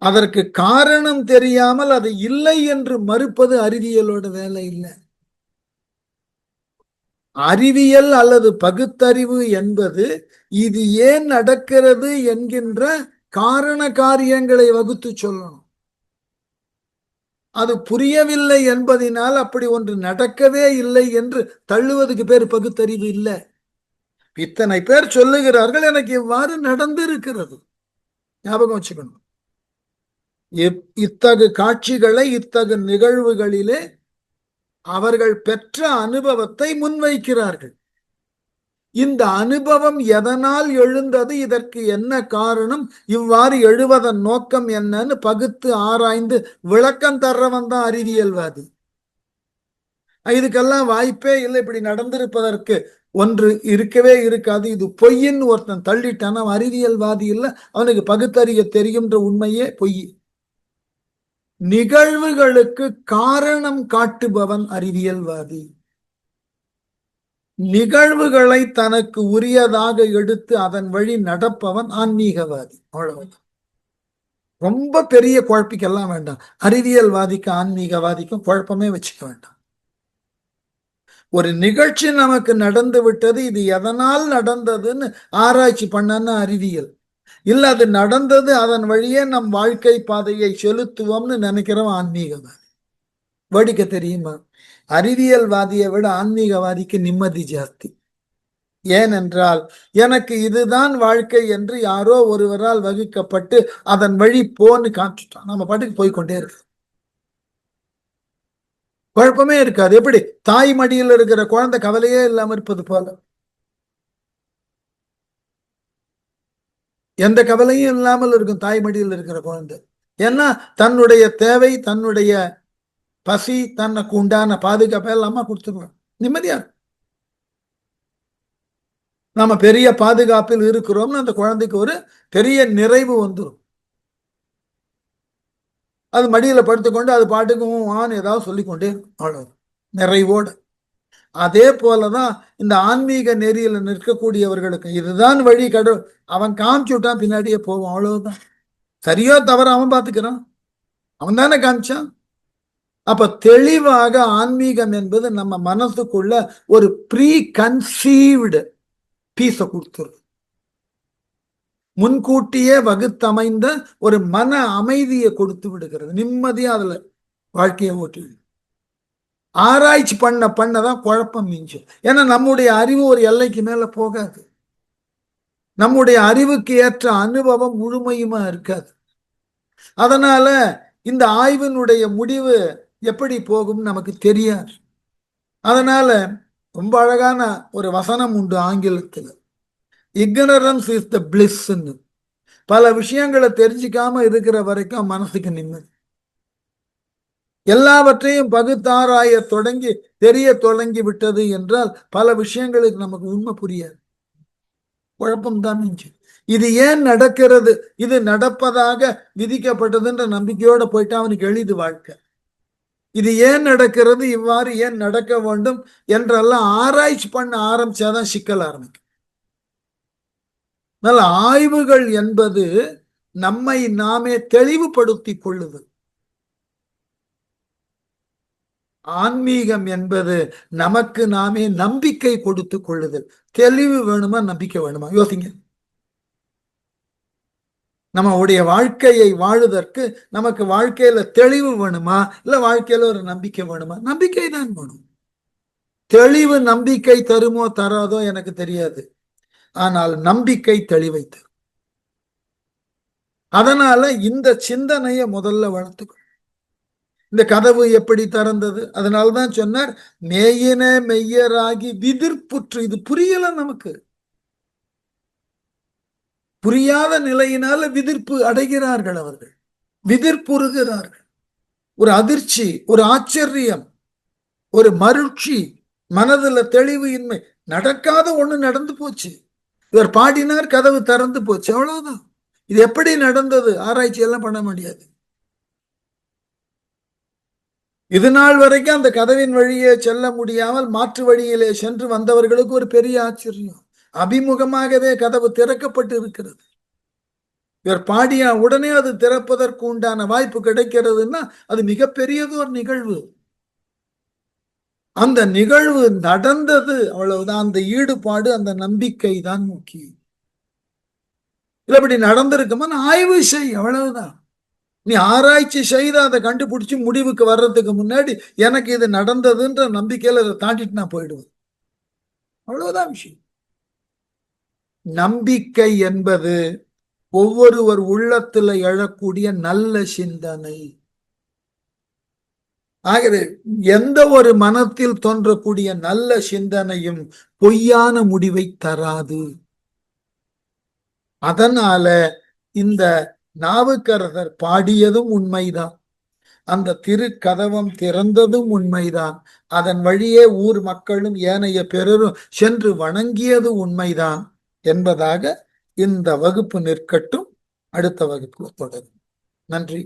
அதற்கு காரணம் தெரியாமல் அது இல்லை என்று மறுப்பது அறிவியலோட வேலை இல்லை. அறிவியல் அல்லது பகுத்தறிவு என்பது இது ஏன் நடக்கிறது என்கின்ற காரண காரியங்களை வகுத்து சொல்லணும். அது புரியவில்லை என்பதனால் அப்படி ஒன்று நடக்கவே இல்லை என்று தள்ளுவதுக்கு பேர் பகுத்தறிவு இல்லை. இத்தனை பேர் சொல்லுகிறார்கள், எனக்கு இவ்வாறு நடந்திருக்கிறது. ஞாபகம் வச்சுக்கணும். இத்தகு காட்சிகளை, இத்தகு நிகழ்வுகளிலே அவர்கள் பெற்ற அனுபவத்தை முன்வைக்கிறார்கள். இந்த அனுபவம் எதனால் எழுந்தது, இதற்கு என்ன காரணம், இவ்வாறு எழுவதன் நோக்கம் என்னன்னு பகுத்து ஆராய்ந்து விளக்கம் தர்றவன் தான் அறிவியல்வாதி. இதுக்கெல்லாம் வாய்ப்பே இல்லை, இப்படி நடந்திருப்பதற்கு ஒன்று இருக்கவே இருக்காது, இது பொய்ன்னு ஒருத்தன் தள்ளிட்டான், அவன் அறிவியல்வாதி இல்லை, அவனுக்கு பகுத்தறிய தெரியும்ன்ற உண்மையே பொய். நிகழ்வுகளுக்கு காரணம் காட்டுபவன் அறிவியல்வாதி. நிகழ்வுகளை தனக்கு உரியதாக எடுத்து அதன் வழி நடப்பவன் ஆன்மீகவாதி. அவ்வளவுதான். ரொம்ப பெரிய குழப்பிக்கெல்லாம் வேண்டாம். அறிவியல்வாதிக்கும் ஆன்மீகவாதிக்கும் குழப்பமே வச்சுக்க வேண்டாம். ஒரு நிகழ்ச்சி நமக்கு நடந்து விட்டது, இது எதனால் நடந்ததுன்னு ஆராய்ச்சி பண்ணனா அறிவியல் இல்ல. அது நடந்தது, அதன் வழியே நம் வாழ்க்கை பாதையை செலுத்துவோம்னு நினைக்கிறோம் ஆன்மீகவாதி. வேடிக்கை தெரியுமா, அறிவியல்வாதியை விட ஆன்மீகவாதிக்கு நிம்மதி ஜாஸ்தி. ஏனென்றால் எனக்கு இதுதான் வாழ்க்கை என்று யாரோ ஒருவரால் வகுக்கப்பட்டு அதன் வழி போன்னு காமிச்சுட்டான். நம்ம பாட்டுக்கு போய்கொண்டே இருக்கு, குழப்பமே இருக்காது. எப்படி தாய் மடியில் இருக்கிற குழந்தை கவலையே இல்லாம இருப்பது போல, எந்த கவலையும் இல்லாமல் இருக்கும் தாய் மடியில் இருக்கிற குழந்தை. ஏன்னா தன்னுடைய தேவை, தன்னுடைய பசி, தனக்கு உண்டான பாதுகாப்பை எல்லாமா கொடுத்துருவோம், நிம்மதியா. நாம பெரிய பாதுகாப்பில் இருக்கிறோம்னு அந்த குழந்தைக்கு ஒரு பெரிய நிறைவு வந்துடும். அது மடியில படுத்துக்கொண்டு அது பாட்டுக்கும் ஆண் ஏதாவது சொல்லிக்கொண்டே அவ்வளவு நிறைவோடு. அதே போலதான் இந்த ஆன்மீக நெறியில நிற்கக்கூடியவர்களுக்கு இதுதான் வழி, கடவுள் அவன் காமிச்சு விட்டான், பின்னாடியே போவான், அவ்வளவுதான். சரியோ தவற அவன் பார்த்துக்கிறான், அவன் தானே காமிச்சான். அப்ப தெளிவாக ஆன்மீகம் என்பது நம்ம மனசுக்குள்ள ஒரு ப்ரீ கன்சீவ்டு பீஸை கொடுத்துருது. முன்கூட்டியே வகுத்தமைந்த ஒரு மன அமைதியை கொடுத்து விடுகிறது, நிம்மதியா அதுல வாழ்க்கையை ஓட்டி. ஆராய்ச்சி பண்ணதான் குழப்பம் மிஞ்சும். ஏன்னா நம்முடைய அறிவு ஒரு எல்லைக்கு மேல போகாது, நம்முடைய அறிவுக்கு ஏற்ற அனுபவம் முழுமையுமா இருக்காது. அதனால இந்த ஆய்வினுடைய முடிவு எப்படி போகும் நமக்கு தெரியாது. அதனால ரொம்ப அழகான ஒரு வசனம் உண்டு ஆங்கிலத்தில், இக்னரன்ஸ் இஸ் த பிளிஸ்ன்னு. பல விஷயங்களை தெரிஞ்சுக்காம இருக்கிற வரைக்கும் மனசுக்கு நிம்மதி. எல்லாவற்றையும் பகுத்தாராய தொடங்கி தெரிய தொடங்கி விட்டது என்றால் பல விஷயங்களுக்கு நமக்கு உண்மை புரியாது, குழப்பம்தான் மிஞ்சும். இது ஏன் நடக்கிறது, இது நடப்பதாக விதிக்கப்பட்டதுன்ற நம்பிக்கையோட போயிட்டு அவனுக்கு எளிது வாழ்க்கை. இது ஏன் நடக்கிறது, இவ்வாறு ஏன் நடக்க வேண்டும் என்றெல்லாம் ஆராய்ச்சி பண்ண ஆரம்பிச்சாதான் சிக்கல் ஆரம்பிக்கும். அதனால ஆய்வுகள் என்பது நம்மை நாமே தெளிவுபடுத்தி கொள்ளுதல். ஆன்மீகம் என்பது நமக்கு நாமே நம்பிக்கை கொடுத்து கொள்ளுதல். தெளிவு வேணுமா, நம்பிக்கை வேணுமா? யோசிங்க. நம்முடைய வாழ்க்கையை வாழுவதற்கு நமக்கு வாழ்க்கையில தெளிவு வேணுமா, இல்ல வாழ்க்கையில ஒரு நம்பிக்கை வேணுமா? நம்பிக்கை தான் வேணும். தெளிவு நம்பிக்கை தருமோ தராதோ எனக்கு தெரியாது, ஆனால் நம்பிக்கை தெளிவை தரும். அதனால இந்த சிந்தனையை முதல்ல வளர்த்துக்கணும். இந்த கதவு எப்படி திறந்தது? அதனால்தான் சொன்னார், மேயின மெய்யராகி விதிர்ப்புற்று. இது புரியல நமக்கு. புரியாத நிலையினால விதிர்ப்பு அடைகிறார்கள், அவர்கள் விதிர்ப்புறுகிறார்கள். ஒரு அதிர்ச்சி, ஒரு ஆச்சரியம், ஒரு மகிழ்ச்சி, மனதுல தெளிவு இன்மை. நடக்காத ஒண்ணு நடந்து போச்சு. இவர் பாடினார், கதவு திறந்து போச்சு, அவ்வளவுதான். இது எப்படி நடந்தது? ஆராய்ச்சி எல்லாம் பண்ண முடியாது. இது நாள் வரைக்கும் அந்த கதவின் வழியே செல்ல முடியாமல் மாற்று வழியிலே சென்று வந்தவர்களுக்கு ஒரு பெரிய ஆச்சரியம். அபிமுகமாகவே கதவு திறக்கப்பட்டு இருக்கிறது. இவர் பாடிய உடனே அது திறப்பதற்கு உண்டான வாய்ப்பு கிடைக்கிறதுன்னா அது மிகப்பெரியது ஒரு நிகழ்வு. அந்த நிகழ்வு நடந்தது, அவ்வளவுதான். அந்த ஈடுபாடு, அந்த நம்பிக்கை தான் முக்கியம். இப்படி நடந்திருக்குமா ஆய்வு செய், அவ்வளவுதான். நீ ஆராய்ச்சி செய்து அதை கண்டுபிடிச்சு முடிவுக்கு வர்றதுக்கு முன்னாடி எனக்கு இது நடந்ததுன்ற நம்பிக்கையில அதை தாண்டிட்டு நான் போயிடுவேன், அவ்வளவுதான் விஷயம். நம்பிக்கை என்பது ஒவ்வொருவர் உள்ளத்துல எழக்கூடிய நல்ல சிந்தனை. ஆகவே எந்த ஒரு மனத்தில் தோன்றக்கூடிய நல்ல சிந்தனையும் பொய்யான முடிவை தராது. அதனால இந்த நாவுக்கரசர் பாடியதும் உண்மைதான், அந்த திருக்கதவம் திறந்ததும் உண்மைதான், அதன் வழியே ஊர் மக்களும் ஏனைய பிறரும் சென்று வணங்கியது உண்மைதான் என்பதாக இந்த வகுப்பு நிற்கட்டும். அடுத்த வகுப்பு தொடரும். நன்றி.